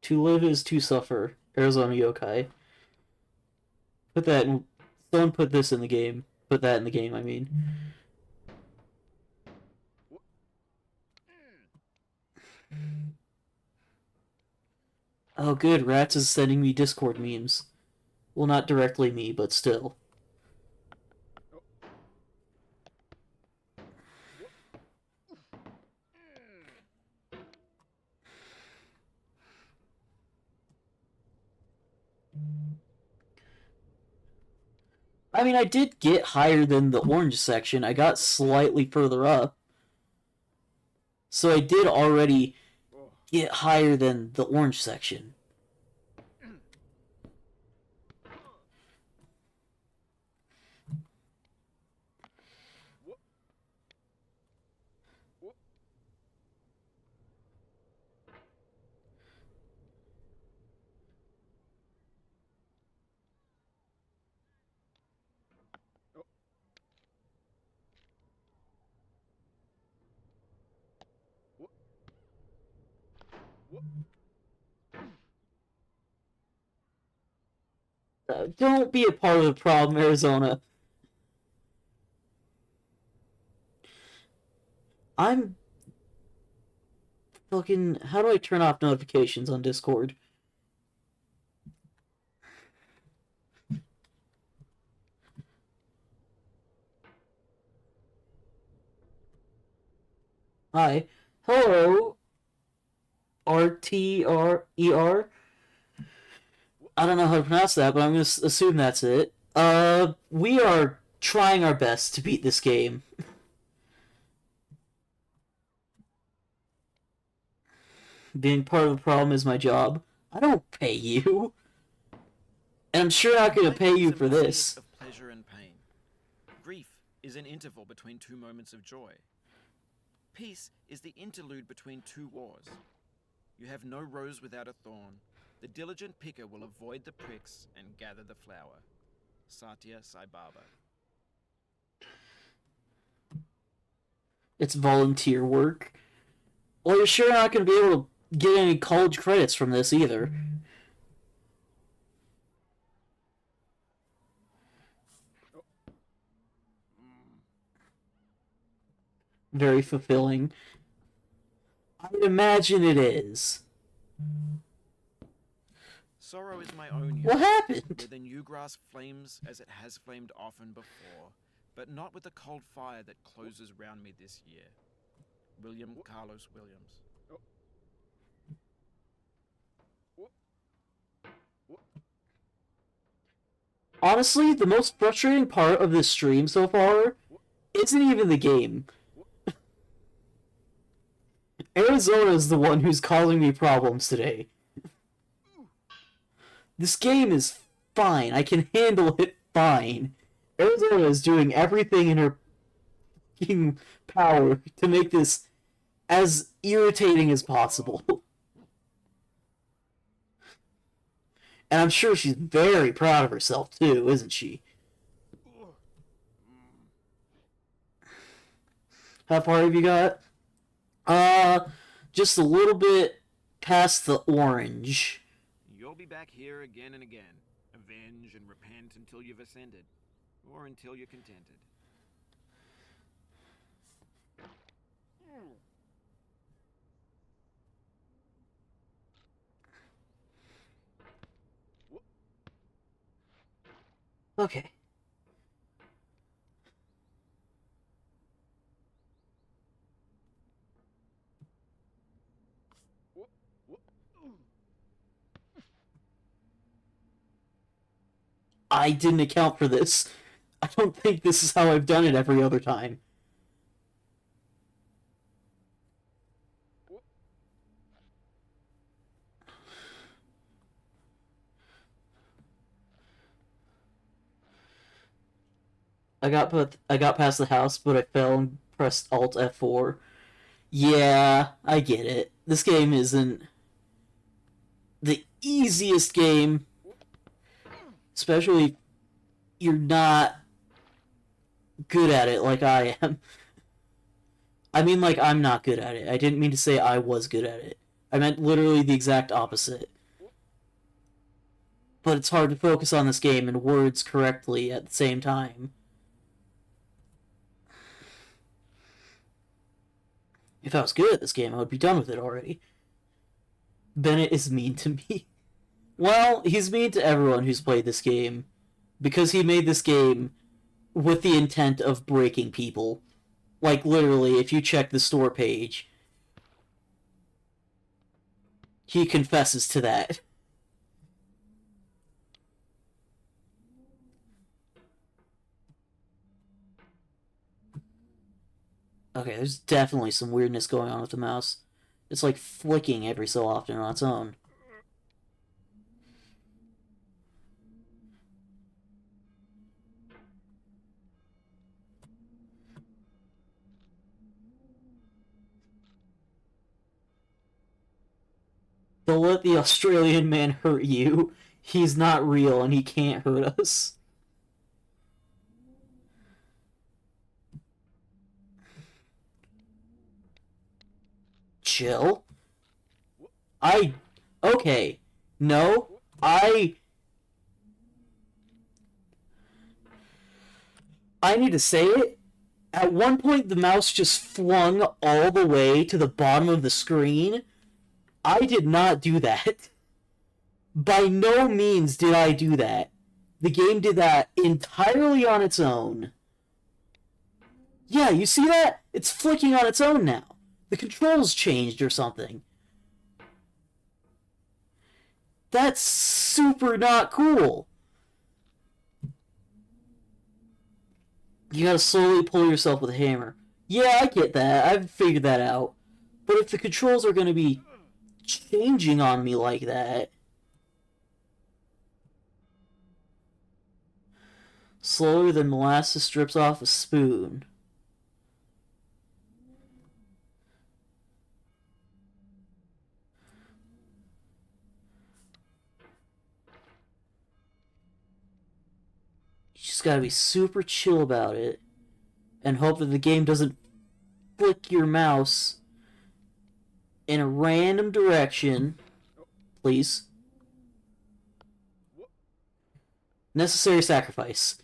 To live is to suffer. Arizona Yokai. Put that in. Someone put this in the game. Put that in the game, I mean. Oh, good. Rats is sending me Discord memes. Well, not directly me, but still. I mean, I did get higher than the orange section. I got slightly further up. So I did already get higher than the orange section. Don't be a part of the problem, Arizona. I'm fucking. How do I turn off notifications on Discord? Hi. Hello. RTRER. I don't know how to pronounce that, but I'm gonna assume that's it. We are trying our best to beat this game. Being part of the problem is my job. I don't pay you. And I'm sure not gonna Life pay you is a for mosaic this. of pleasure and pain. Grief is an interval between two moments of joy. Peace is the interlude between two wars. You have no rose without a thorn. The diligent picker will avoid the pricks and gather the flower. Satya Sai Baba. It's volunteer work. Well, you're sure not gonna be able to get any college credits from this either. Very fulfilling. I'd imagine it is. Sorrow is my own What yoke, happened? where the new grass flames as it has flamed often before, but not with the cold fire that closes round me this year. William Carlos Williams. Honestly, the most frustrating part of this stream so far isn't even the game. Arizona is the one who's causing me problems today. This game is fine. I can handle it fine. Arizona is doing everything in her power to make this as irritating as possible. And I'm sure she's very proud of herself too, isn't she? How far have you got? Just a little bit past the orange. You'll be back here again and again. Avenge and repent until you've ascended. Or until you're contented. Okay. I didn't account for this. I don't think this is how I've done it every other time. I got past the house, but I fell and pressed Alt F4. Yeah, I get it. This game isn't the easiest game, especially if you're not good at it like I am. I mean, like, I'm not good at it. I didn't mean to say I was good at it. I meant literally the exact opposite. But it's hard to focus on this game and words correctly at the same time. If I was good at this game, I would be done with it already. Bennett is mean to me. Well, he's mean to everyone who's played this game, because he made this game with the intent of breaking people. Like, literally, if you check the store page, he confesses to that. Okay, there's definitely some weirdness going on with the mouse. It's like flicking every so often on its own. Don't let the Australian man hurt you. He's not real and he can't hurt us. Chill. Okay. No. I need to say it. At one point, the mouse just flung all the way to the bottom of the screen. I did not do that. By no means did I do that. The game did that entirely on its own. Yeah, you see that? It's flicking on its own now. The controls changed or something. That's super not cool. You gotta slowly pull yourself with a hammer. Yeah, I get that. I've figured that out. But if the controls are gonna be changing on me like that... Slower than molasses strips off a spoon. You just gotta be super chill about it. And hope that the game doesn't flick your mouse in a random direction. Please. Necessary sacrifice.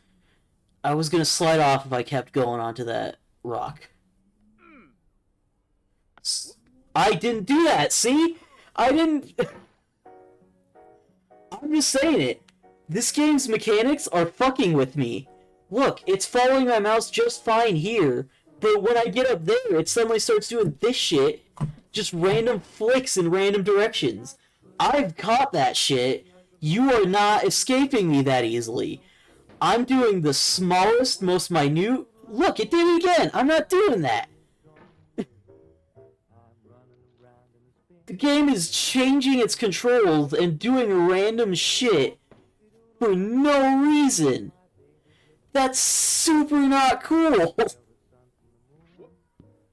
I was gonna slide off if I kept going onto that rock. I didn't do that, see? I didn't... I'm just saying it. This game's mechanics are fucking with me. Look, it's following my mouse just fine here, But when I get up there, it suddenly starts doing this shit. Just random flicks in random directions. I've caught that shit. You are not escaping me that easily. I'm doing the smallest, most minute... Look, it did it again! I'm not doing that! The game is changing its controls and doing random shit for no reason. That's super not cool.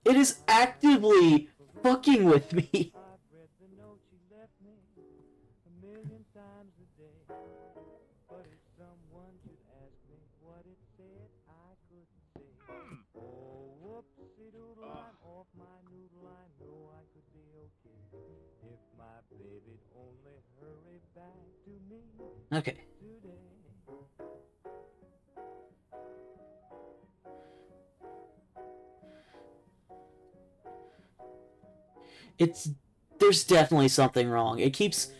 It is actively fucking with me. Okay. There's definitely something wrong. It keeps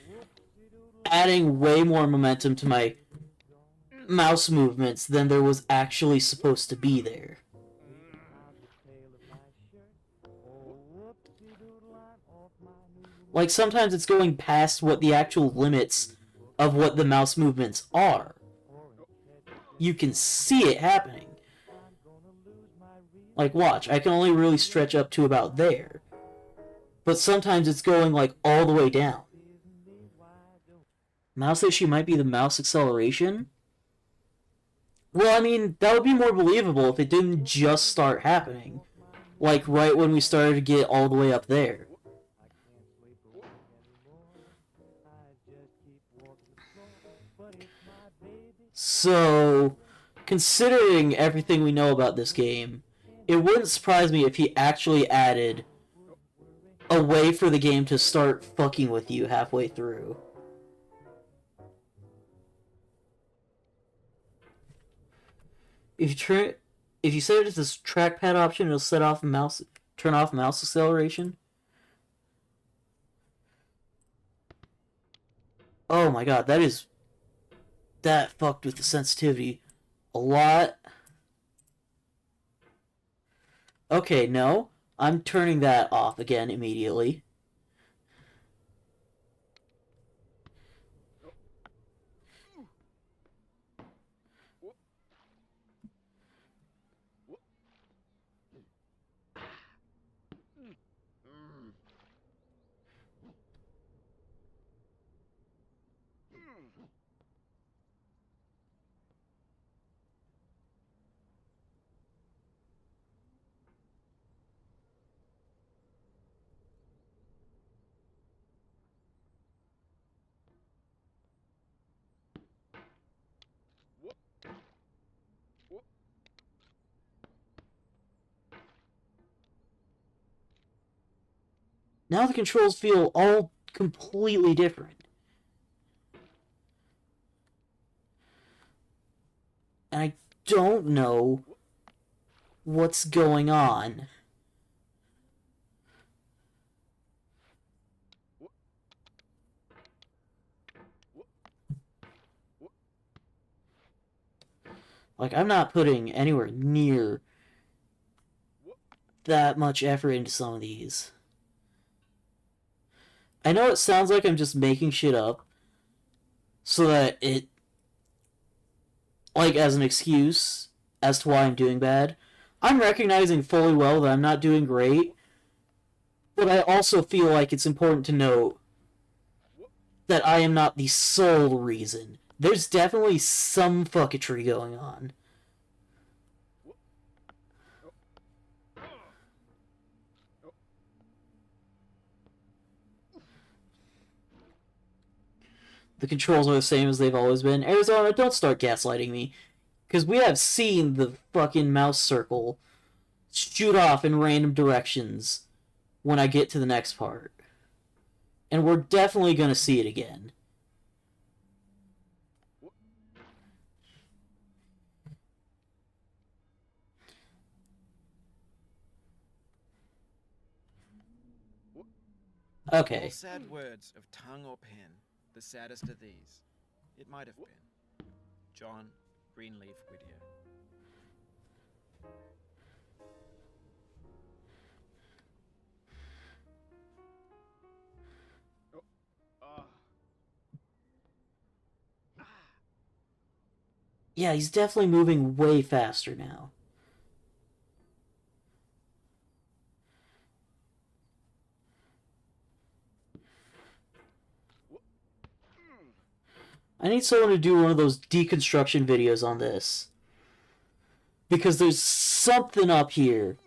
adding way more momentum to my mouse movements than there was actually supposed to be there. Like, sometimes it's going past what the actual limits of what the mouse movements are. You can see it happening. Like, watch, I can only really stretch up to about there. But sometimes it's going, like, all the way down. Mouse issue might be the mouse acceleration? Well, I mean, that would be more believable if it didn't just start happening. Like, right when we started to get all the way up there. So, considering everything we know about this game, it wouldn't surprise me if he actually added a way for the game to start fucking with you halfway through. If you set it as this trackpad option, it'll turn off mouse acceleration. Oh my god, that fucked with the sensitivity a lot. Okay, no. I'm turning that off again immediately. Now the controls feel all completely different. And I don't know what's going on. Like, I'm not putting anywhere near that much effort into some of these. I know it sounds like I'm just making shit up so that it, like, as an excuse as to why I'm doing bad. I'm recognizing fully well that I'm not doing great, but I also feel like it's important to note that I am not the sole reason. There's definitely some fucketry going on. The controls are the same as they've always been. Arizona, don't start gaslighting me. Because we have seen the fucking mouse circle shoot off in random directions when I get to the next part. And we're definitely going to see it again. Okay. All sad words of tongue or pen, the saddest of these. It might have been John Greenleaf Whittier. Yeah, he's definitely moving way faster now. I need someone to do one of those deconstruction videos on this. Because there's something up here.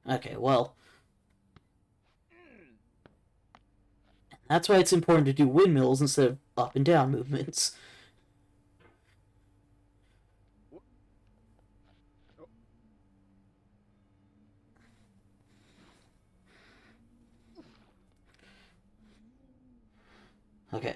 Okay, well. That's why it's important to do windmills instead of up and down movements. Okay.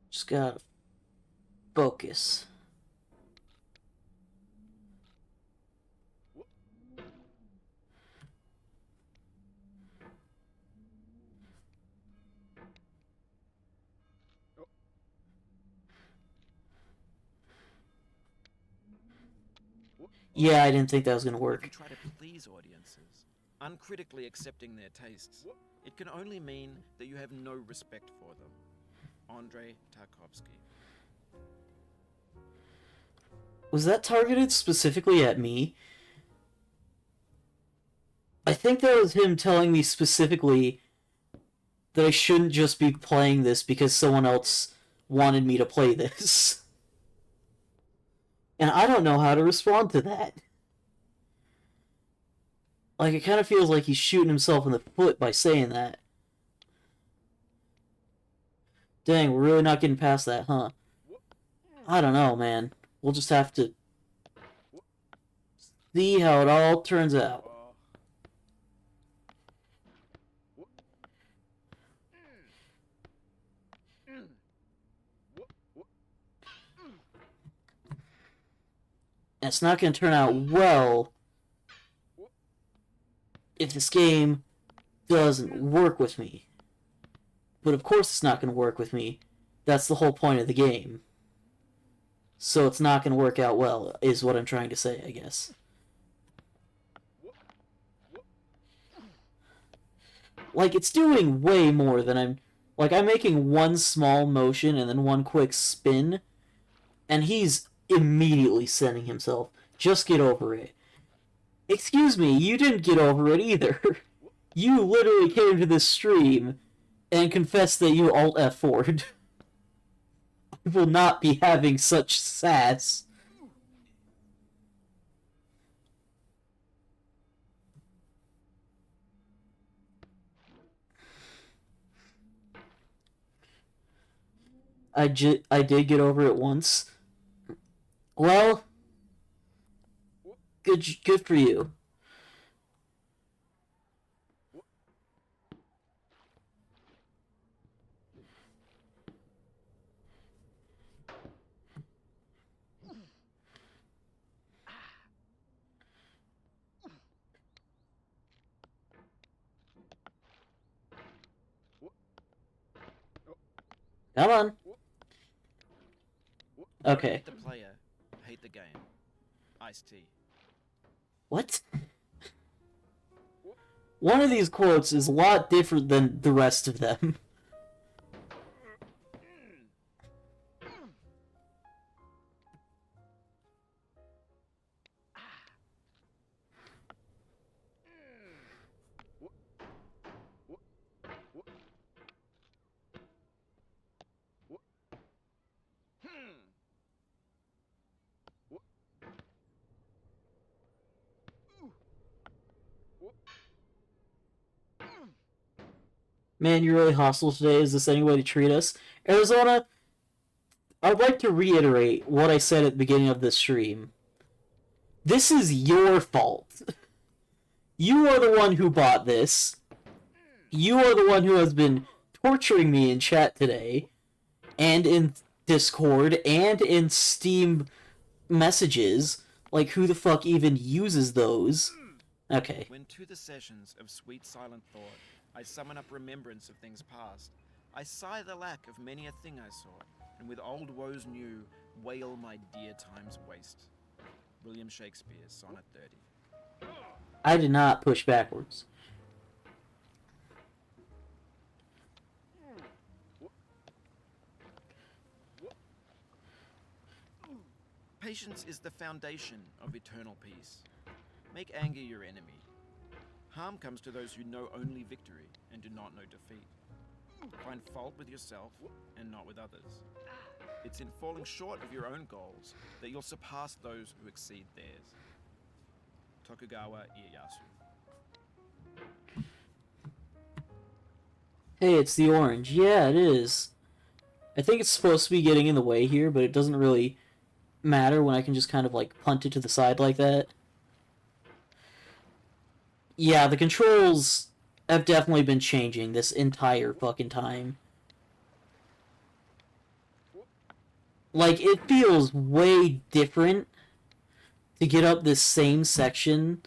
Just gotta focus. Yeah, I didn't think that was gonna If you work. try to please audiences, uncritically accepting their tastes, it can only mean that you have no respect for them. Andrei Tarkovsky. Was that targeted specifically at me? I think that was him telling me specifically that I shouldn't just be playing this because someone else wanted me to play this. And I don't know how to respond to that. Like, it kind of feels like he's shooting himself in the foot by saying that. Dang, we're really not getting past that, huh? I don't know, man. We'll just have to see how it all turns out. And it's not going to turn out well if this game doesn't work with me. But of course it's not going to work with me. That's the whole point of the game. So it's not going to work out well, is what I'm trying to say, I guess. Like, it's doing way more than I'm... Like, I'm making one small motion and then one quick spin, and he's immediately sending himself. Just get over it. Excuse me, you didn't get over it either. You literally came to this stream and confessed that you alt F4'd. I will not be having such sass. I did get over it once. Well, good for you. Come on. Okay. Hate the player, hate the game. Ice-T. What? One of these quotes is a lot different than the rest of them. Man, you're really hostile today. Is this any way to treat us? Arizona, I'd like to reiterate what I said at the beginning of this stream. This is your fault. You are the one who bought this. You are the one who has been torturing me in chat today, and in Discord, and in Steam messages. Like, who the fuck even uses those? Okay. When to the sessions of sweet silent thought, I summon up remembrance of things past. I sigh the lack of many a thing I saw, and with old woes new, wail my dear time's waste. William Shakespeare, Sonnet 30. I did not push backwards. Patience is the foundation of eternal peace. Make anger your enemy. Harm comes to those who know only victory and do not know defeat. Find fault with yourself and not with others. It's in falling short of your own goals that you'll surpass those who exceed theirs. Tokugawa Ieyasu. Hey, it's the orange. Yeah, it is. I think it's supposed to be getting in the way here, but it doesn't really matter when I can just kind of, like, punt it to the side like that. Yeah, the controls have definitely been changing this entire fucking time. Like, it feels way different to get up this same section.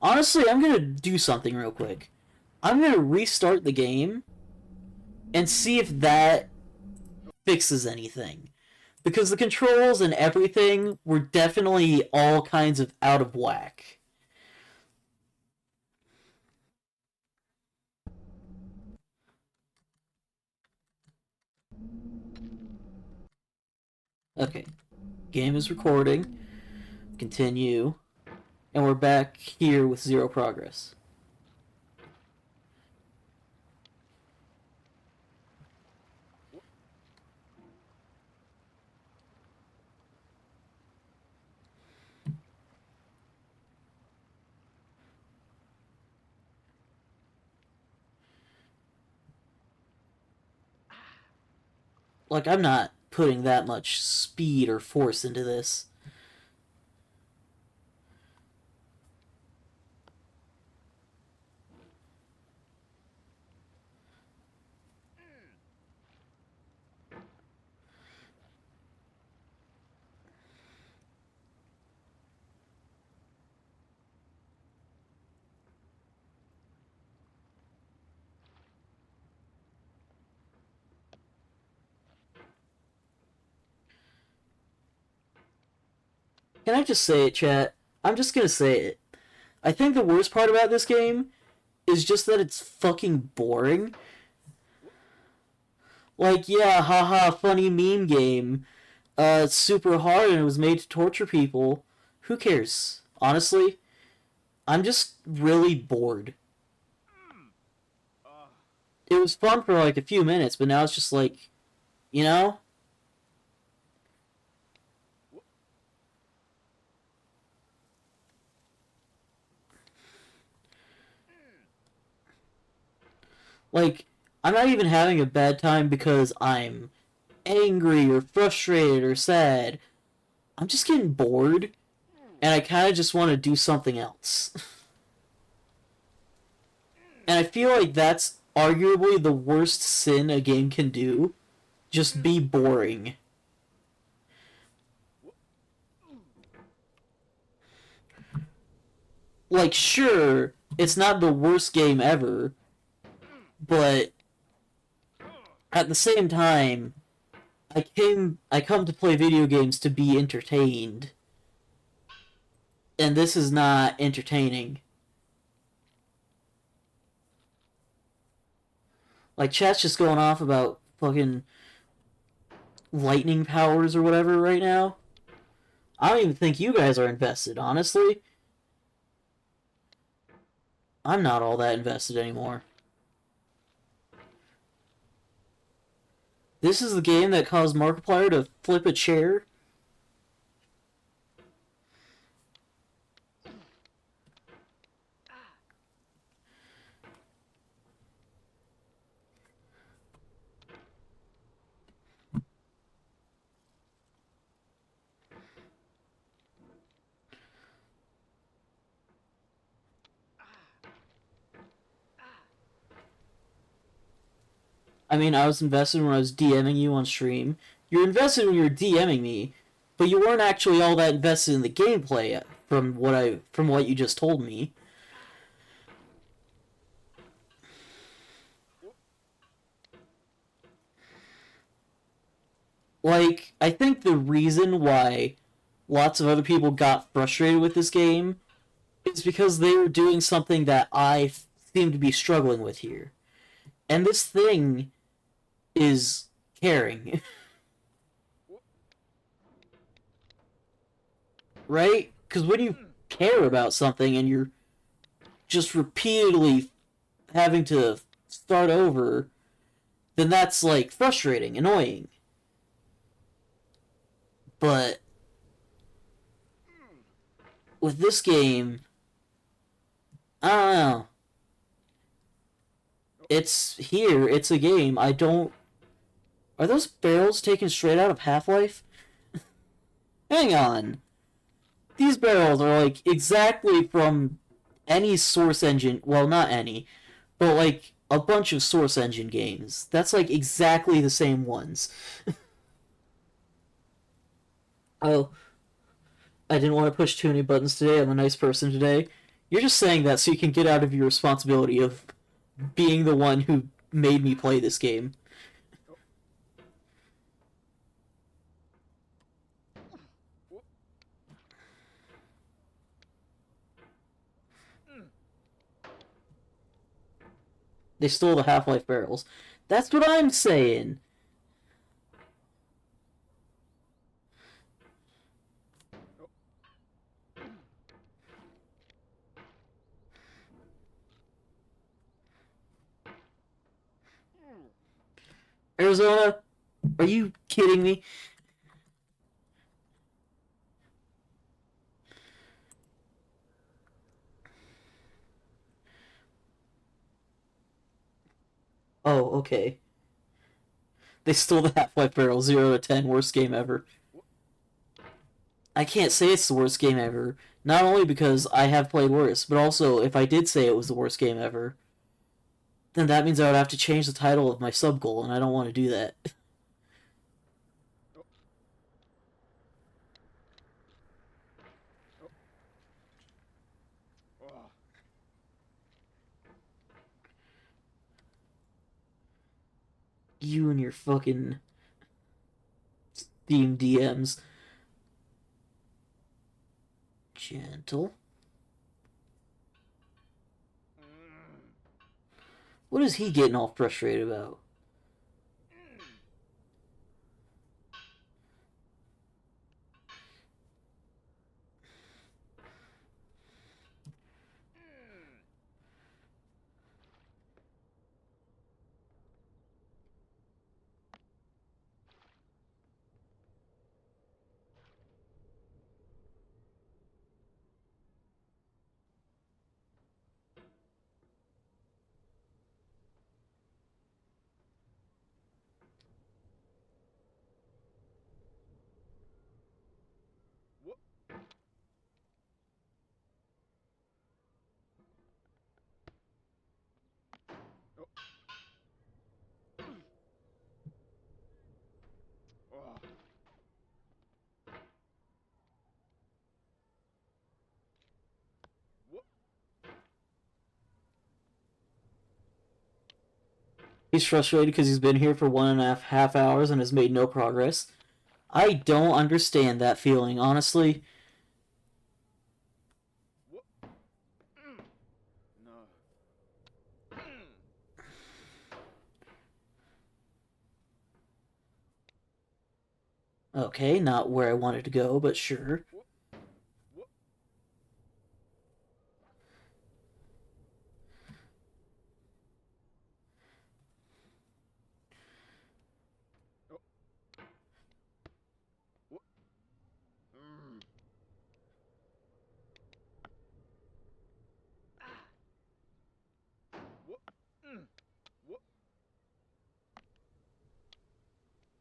Honestly, I'm gonna do something real quick. I'm gonna restart the game and see if that fixes anything. Because the controls and everything were definitely all kinds of out of whack. Okay. Game is recording. Continue. And we're back here with 0 progress. Like, I'm not putting that much speed or force into this. Can I just say it, chat? I'm just gonna say it. I think the worst part about this game is just that it's fucking boring. Like, yeah, haha, funny meme game. It's super hard and it was made to torture people. Who cares? Honestly, I'm just really bored. It was fun for like a few minutes, but now it's just like, you know? Like, I'm not even having a bad time because I'm angry or frustrated or sad. I'm just getting bored, and I kind of just want to do something else. And I feel like that's arguably the worst sin a game can do. Just be boring. Like, sure, it's not the worst game ever, but at the same time, I come to play video games to be entertained. And this is not entertaining. Like, chat's just going off about fucking lightning powers or whatever right now. I don't even think you guys are invested, honestly. I'm not all that invested anymore. This is the game that caused Markiplier to flip a chair? I mean, I was invested when I was DMing you on stream. You're invested when you're DMing me, but you weren't actually all that invested in the gameplay from what you just told me. Like, I think the reason why lots of other people got frustrated with this game is because they were doing something that I seem to be struggling with here. And this thing is caring. Right? Because when you care about something and you're just repeatedly having to start over, then that's like frustrating, annoying. But with this game, I don't know. It's here, it's a game. I don't. Are those barrels taken straight out of Half Life? Hang on. These barrels are like exactly from any Source Engine. Well, not any, but like a bunch of Source Engine games. That's like exactly the same ones. Oh, I didn't want to push too many buttons today. I'm a nice person today. You're just saying that so you can get out of your responsibility of being the one who made me play this game. They stole the Half-Life barrels. That's what I'm saying. Arizona, are you kidding me? Oh, okay. They stole the Half-Life barrel. 0 to 10, worst game ever. I can't say it's the worst game ever. Not only because I have played worse, but also if I did say it was the worst game ever, then that means I would have to change the title of my sub goal, and I don't want to do that. You and your fucking Steam DMs. Gentle. What is he getting all frustrated about? He's frustrated because he's been here for 1.5 hours and has made no progress. I don't understand that feeling, honestly. Okay, not where I wanted to go, but sure.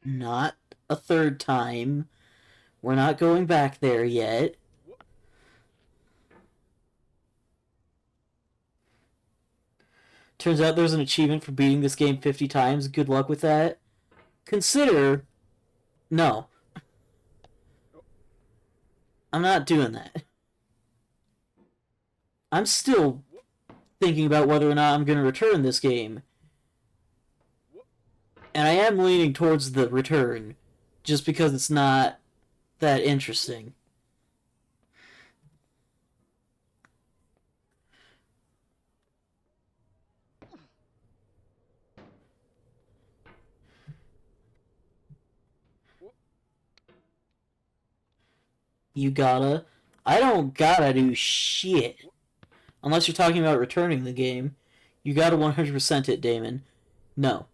Not a third time. We're not going back there yet. Turns out there's an achievement for beating this game 50 times. Good luck with that. Consider... No. I'm not doing that. I'm still thinking about whether or not I'm going to return this game. And I am leaning towards the return, just because it's not that interesting. You gotta... I don't gotta do shit. Unless you're talking about returning the game. You gotta 100% it, Damon. No.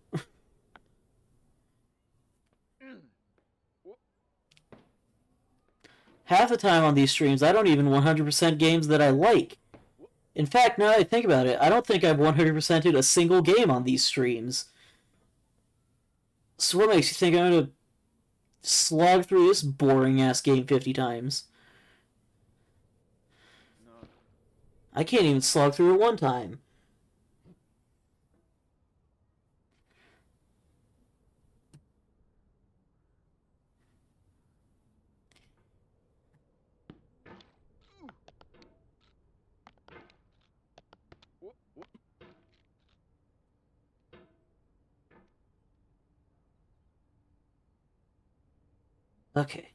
Half the time on these streams, I don't even 100% games that I like. In fact, now that I think about it, I don't think I've 100%ed a single game on these streams. So what makes you think I'm gonna slog through this boring-ass game 50 times? No. I can't even slog through it one time. Okay.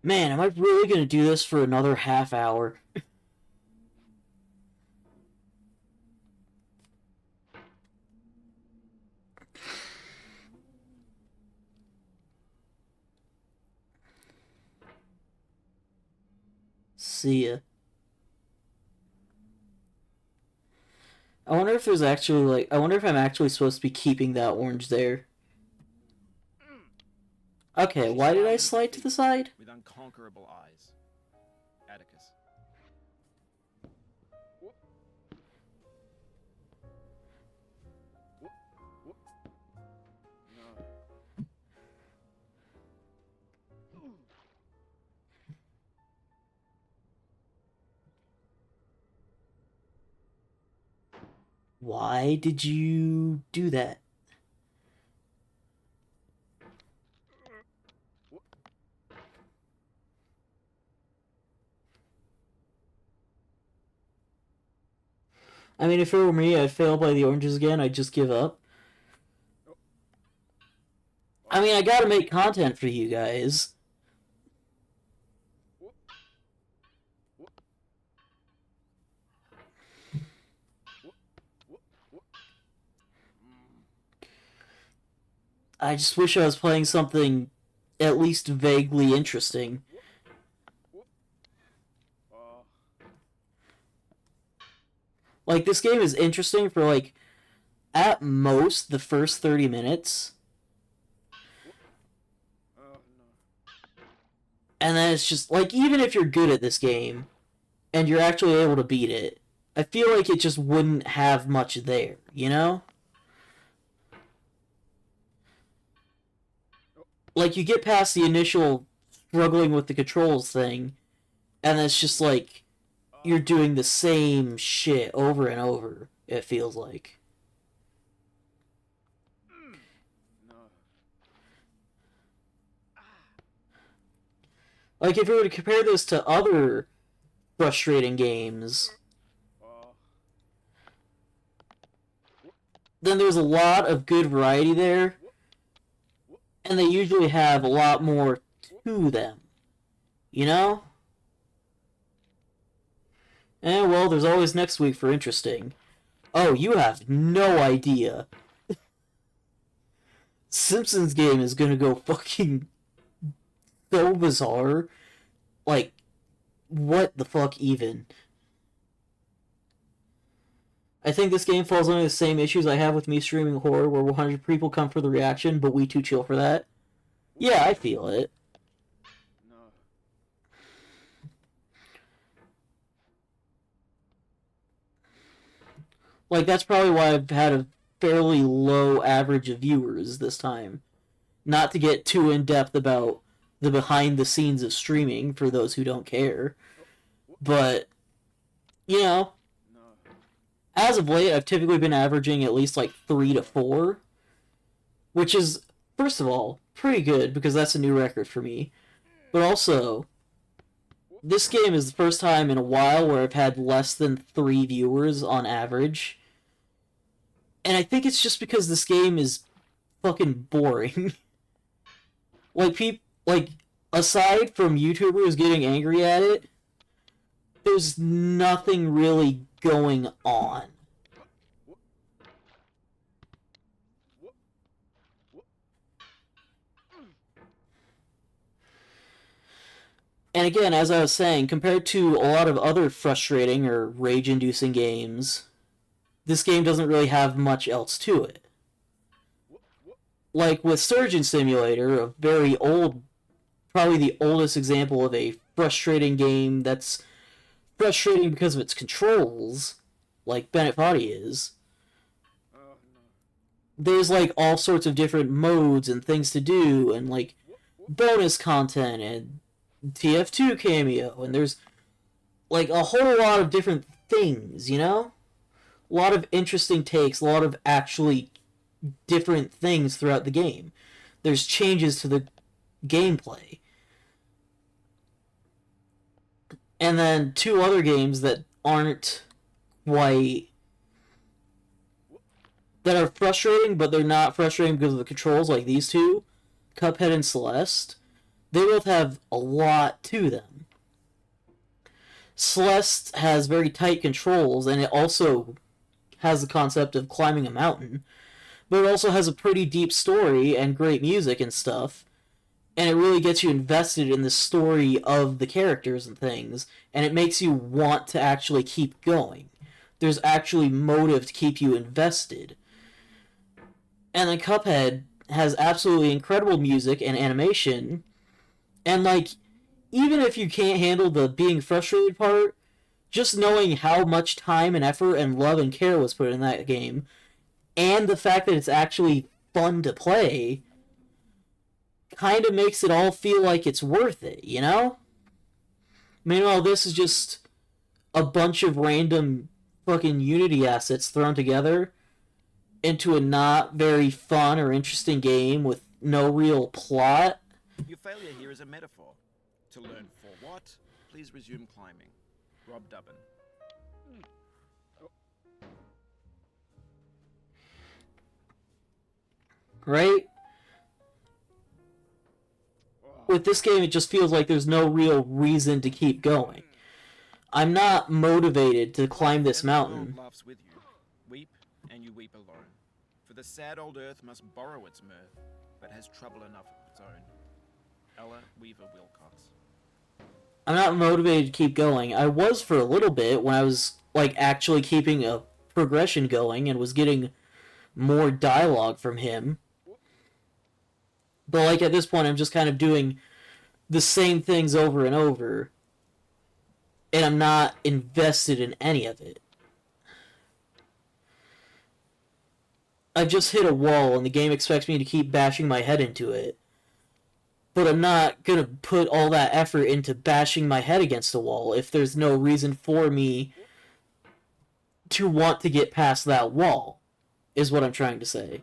Man, am I really gonna do this for another half hour? See ya. I wonder if there's actually, like... I wonder if I'm actually supposed to be keeping that orange there. Okay, why did I slide to the side? With unconquerable eyes. Atticus. No. Why did you do that? I mean, if it were me, I'd fail by the oranges again, I'd just give up. I mean, I gotta make content for you guys. I just wish I was playing something at least vaguely interesting. Like, this game is interesting for, like, at most, the first 30 minutes. And then it's just, like, even if you're good at this game, and you're actually able to beat it, I feel like it just wouldn't have much there, you know? Like, you get past the initial struggling with the controls thing, and it's just like, you're doing the same shit over and over, it feels like. Like, if you were to compare this to other frustrating games, then there's a lot of good variety there, and they usually have a lot more to them, you know? And, well, there's always next week for interesting. Oh, you have no idea. Simpsons game is gonna go fucking so bizarre. Like, what the fuck even? I think this game falls under the same issues I have with me streaming horror, where 100 people come for the reaction, but we too chill for that. Yeah, I feel it. No. Like, that's probably why I've had a fairly low average of viewers this time. Not to get too in-depth about the behind-the-scenes of streaming, for those who don't care. But, you know, No. as of late, I've typically been averaging at least, like, 3 to 4. Which is, first of all, pretty good, because that's a new record for me. But also, this game is the first time in a while where I've had less than 3 viewers on average. And I think it's just because this game is fucking boring. Like, aside from YouTubers getting angry at it, there's nothing really going on. And again, as I was saying, compared to a lot of other frustrating or rage-inducing games, this game doesn't really have much else to it. Like with Surgeon Simulator, a very old, probably the oldest example of a frustrating game that's frustrating because of its controls, like Bennett Foddy is. Oh, no. There's like all sorts of different modes and things to do, and like bonus content and TF2 cameo, and there's like a whole lot of different things, you know? A lot of interesting takes, a lot of actually different things throughout the game. There's changes to the gameplay. And then 2 other games that aren't quite... that are frustrating, but they're not frustrating because of the controls, like these 2, Cuphead and Celeste. They both have a lot to them. Celeste has very tight controls, and it also has the concept of climbing a mountain, but it also has a pretty deep story and great music and stuff, and it really gets you invested in the story of the characters and things, and it makes you want to actually keep going. There's actually motive to keep you invested. And then Cuphead has absolutely incredible music and animation, and like, even if you can't handle the being frustrated part, just knowing how much time and effort and love and care was put in that game, and the fact that it's actually fun to play, kind of makes it all feel like it's worth it, you know? Meanwhile, this is just a bunch of random fucking Unity assets thrown together into a not very fun or interesting game with no real plot. Your failure here is a metaphor. To learn for what, please resume climbing. Rob Dubbin. Right? With this game, it just feels like there's no real reason to keep going. I'm not motivated to climb this mountain. The world laughs with you. Weep, and you weep alone. For the sad old earth must borrow its mirth, but has trouble enough of its own. Ella Weaver Wilcox. I'm not motivated to keep going. I was for a little bit when I was like actually keeping a progression going and was getting more dialogue from him. But like at this point, I'm just kind of doing the same things over and over, and I'm not invested in any of it. I've just hit a wall, and the game expects me to keep bashing my head into it. But I'm not gonna put all that effort into bashing my head against a wall if there's no reason for me to want to get past that wall, is what I'm trying to say.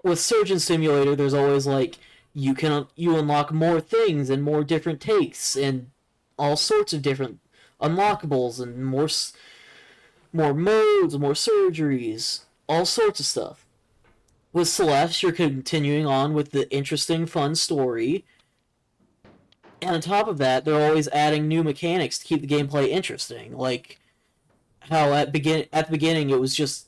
With Surgeon Simulator, there's always like, you unlock more things and more different takes and all sorts of different unlockables and more modes, more surgeries, all sorts of stuff. With Celeste, you're continuing on with the interesting, fun story. And on top of that, they're always adding new mechanics to keep the gameplay interesting. Like how at the beginning it was just...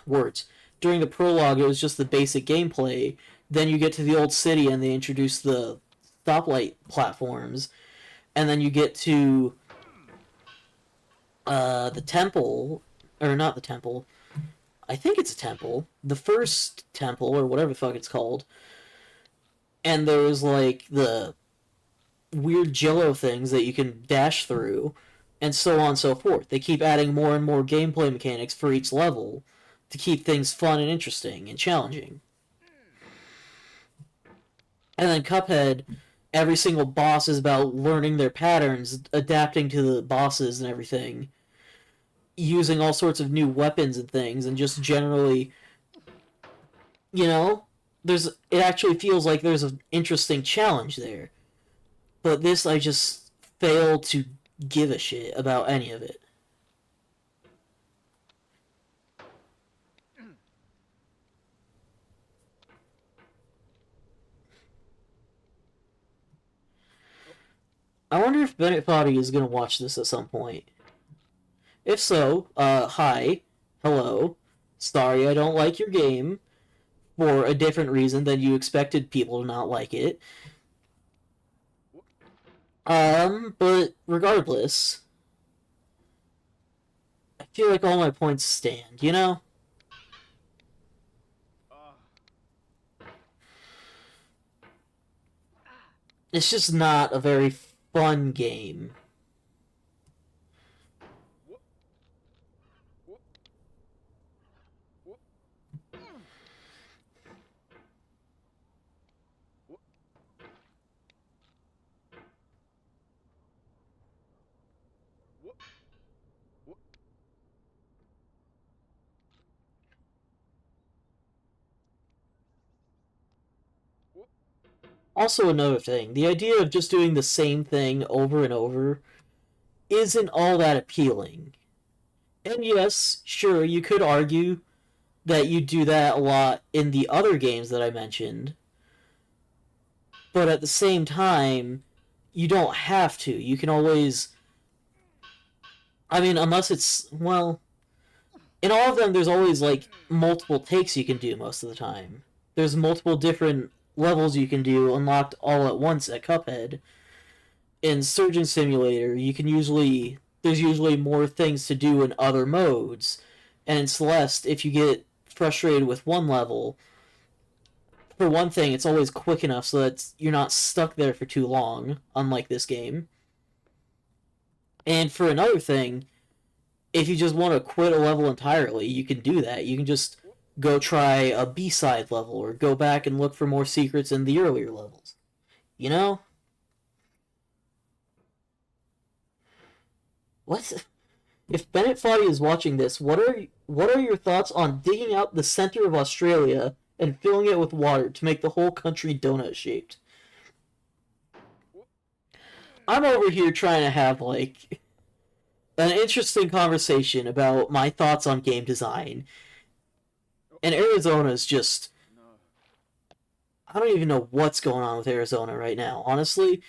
words. During the prologue, it was just the basic gameplay. Then you get to the old city and they introduce the stoplight platforms. And then you get to the temple, or not the temple, I think it's a temple, the first temple, or whatever the fuck it's called, and there's like the weird jello things that you can dash through, and so on and so forth. They keep adding more and more gameplay mechanics for each level to keep things fun and interesting and challenging. And then Cuphead, every single boss is about learning their patterns, adapting to the bosses and everything, using all sorts of new weapons and things, and just generally, you know, it actually feels like there's an interesting challenge there. But this, I just fail to give a shit about any of it. I wonder if Bennett Foddy is going to watch this at some point. If so, hi, hello, sorry I don't like your game for a different reason than you expected people to not like it. But regardless, I feel like all my points stand, you know? It's just not a very fun game. Also, another thing, the idea of just doing the same thing over and over isn't all that appealing. And yes, sure, you could argue that you do that a lot in the other games that I mentioned, but at the same time, you don't have to. You can always. I mean, unless it's. Well, in all of them, there's always, like, multiple takes you can do most of the time. There's multiple different levels you can do unlocked all at once at Cuphead. In Surgeon Simulator, you can usually. There's usually more things to do in other modes. And in Celeste, if you get frustrated with one level, for one thing, it's always quick enough so that you're not stuck there for too long, unlike this game. And for another thing, if you just want to quit a level entirely, you can do that. You can just go try a B-side level or go back and look for more secrets in the earlier levels. You know? What? If Bennett Foddy is watching this, what are your thoughts on digging out the center of Australia and filling it with water to make the whole country donut shaped? I'm over here trying to have like an interesting conversation about my thoughts on game design, and Arizona's just I don't even know what's going on with Arizona right now, honestly.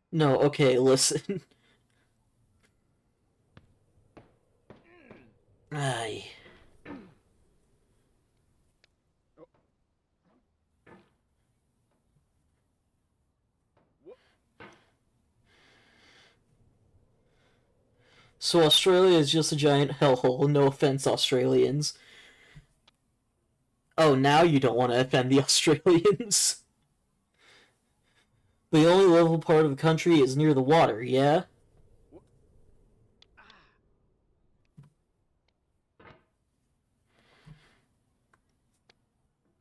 No, okay, listen. Ay. So Australia is just a giant hellhole. No offense, Australians. Oh, now you don't want to offend the Australians. The only livable part of the country is near the water, yeah?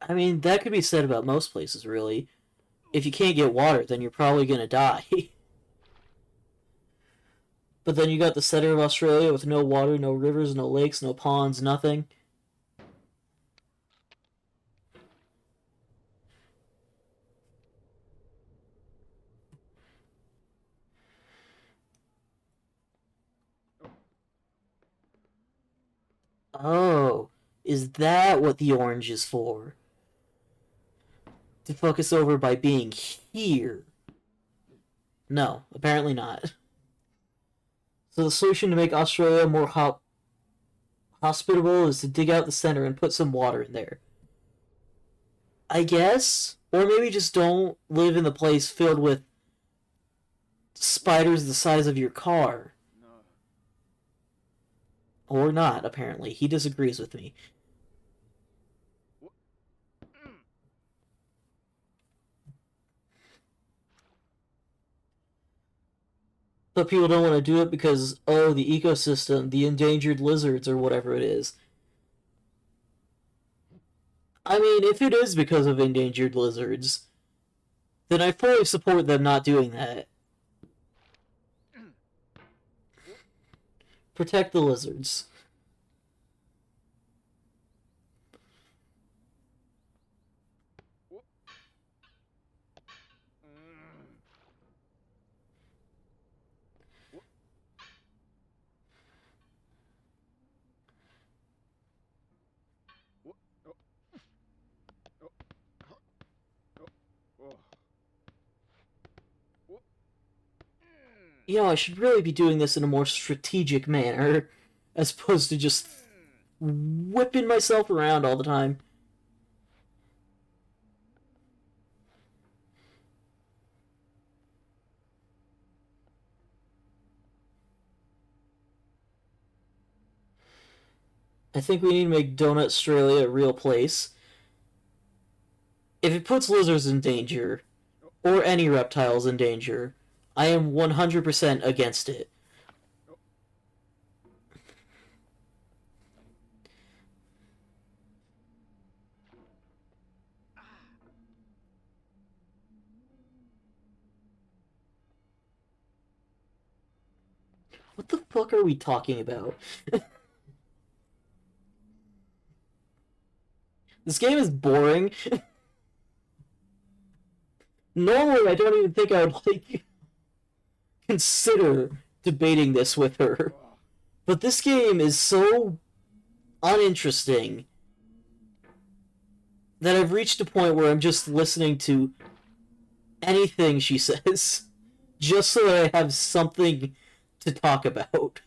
I mean, that could be said about most places, really. If you can't get water, then you're probably gonna die. But then you got the center of Australia with no water, no rivers, no lakes, no ponds, nothing. Oh, is that what the orange is for? to focus over by being here. No, apparently not. So the solution to make Australia more hospitable is to dig out the center and put some water in there. I guess? Or maybe just don't live in the place filled with spiders the size of your car. No. Or not, apparently. He disagrees with me. But people don't want to do it because, oh, the ecosystem, the endangered lizards, or whatever it is. I mean, if it is because of endangered lizards, then I fully support them not doing that. Protect the lizards. You know, I should really be doing this in a more strategic manner, as opposed to just whipping myself around all the time. I think we need to make Donut Australia a real place. If it puts lizards in danger, or any reptiles in danger, I am 100% against it. What the fuck are we talking about? This game is boring. Normally, I don't even think I would, like, consider debating this with her. But this game is so uninteresting that I've reached a point where I'm just listening to anything she says, just so that I have something to talk about.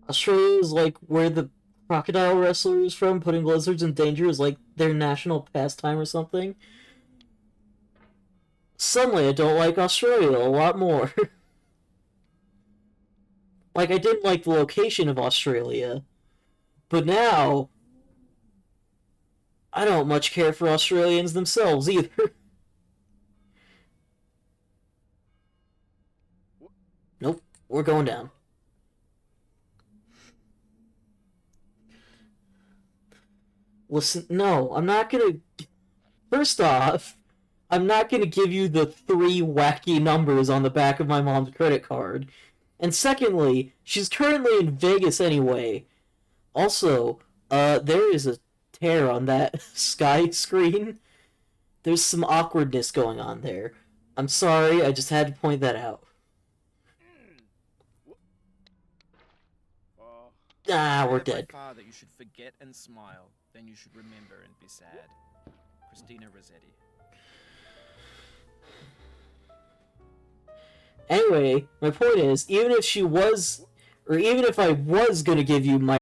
Australia is like where the crocodile wrestler is from. Putting lizards in danger is like their national pastime or something. Suddenly, I don't like Australia a lot more. Like, I didn't like the location of Australia, but now I don't much care for Australians themselves either. Nope, we're going down. Listen, no, I'm not gonna. First off, I'm not gonna give you the three wacky numbers on the back of my mom's credit card. And secondly, she's currently in Vegas anyway. Also, there is a tear on that sky screen. There's some awkwardness going on there. I'm sorry, I just had to point that out. Ah, we're dead. By far that you should forget and smile, then you should remember and be sad. Christina Rossetti. Anyway, my point is, even if she was, or even if I was gonna give you my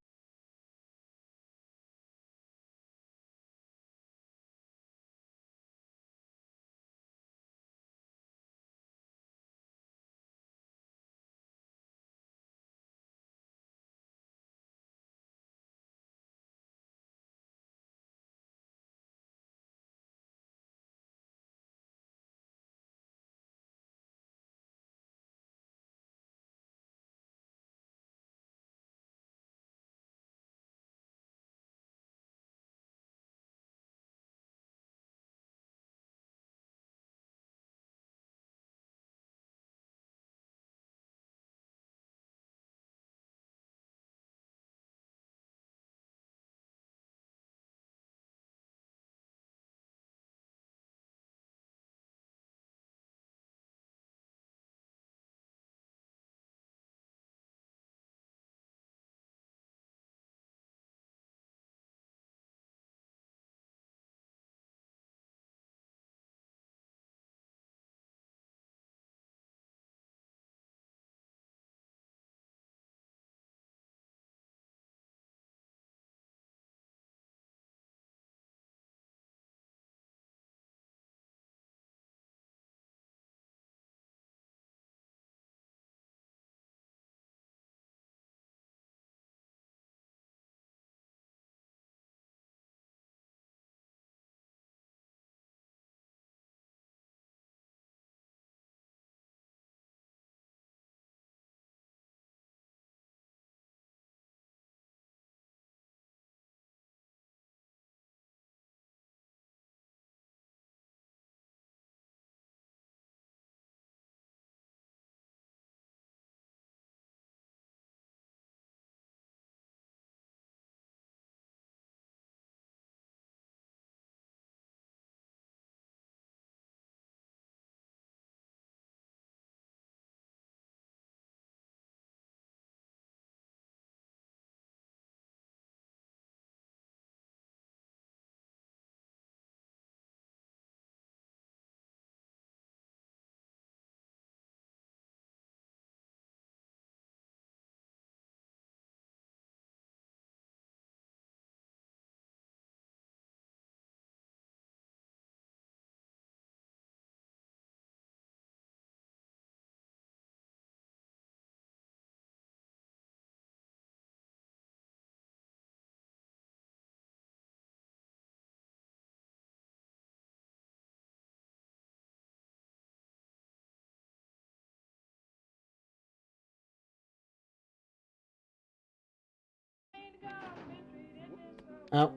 Oh.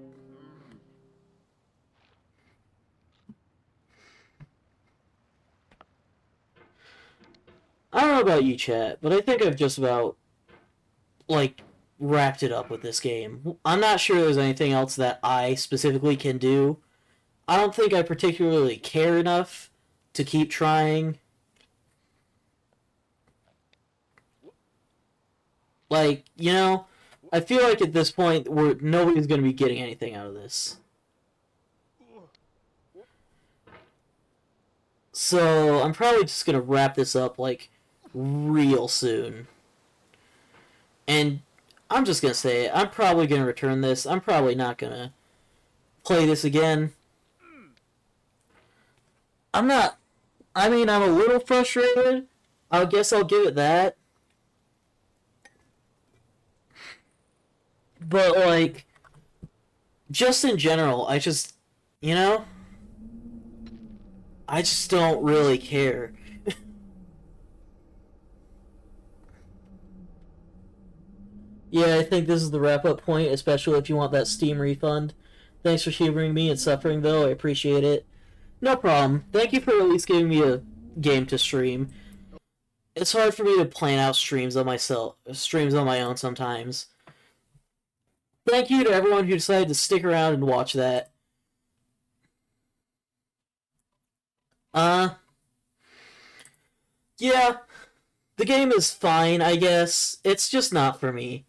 I don't know about you, chat, but I think I've just about, like, wrapped it up with this game. I'm not sure there's anything else that I specifically can do. I don't think I particularly care enough to keep trying. Like, you know, I feel like at this point, nobody's going to be getting anything out of this. So, I'm probably just going to wrap this up, like, real soon. And I'm just going to say it. I'm probably going to return this. I'm probably not going to play this again. I'm not... I mean, I'm a little frustrated. I guess I'll give it that. But, like, just in general, I just... You know? I just don't really care. Yeah, I think this is the wrap-up point, especially if you want that Steam refund. Thanks for humoring me and suffering, though. I appreciate it. No problem. Thank you for at least giving me a game to stream. It's hard for me to plan out streams on my own sometimes. Thank you to everyone who decided to stick around and watch that. Yeah, the game is fine, I guess. It's just not for me.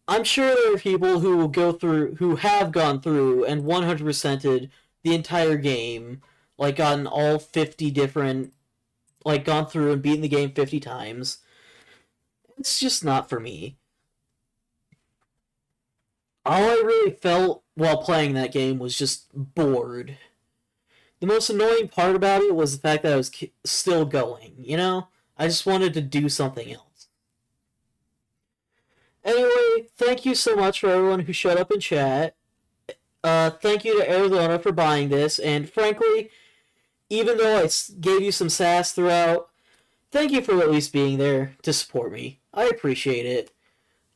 I'm sure there are people who have gone through and 100%ed the entire game, like gotten all 50 different, like gone through and beaten the game 50 times. It's just not for me. All I really felt while playing that game was just bored. The most annoying part about it was the fact that I was still going, you know? I just wanted to do something else. Anyway, thank you so much for everyone who showed up in chat. Thank you to Arizona for buying this, and frankly, even though I gave you some sass throughout, thank you for at least being there to support me. I appreciate it.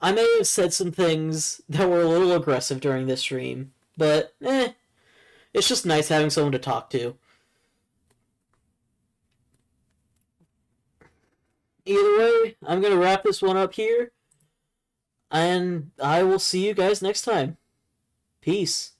I may have said some things that were a little aggressive during this stream, but it's just nice having someone to talk to. Either way, I'm going to wrap this one up here, and I will see you guys next time. Peace.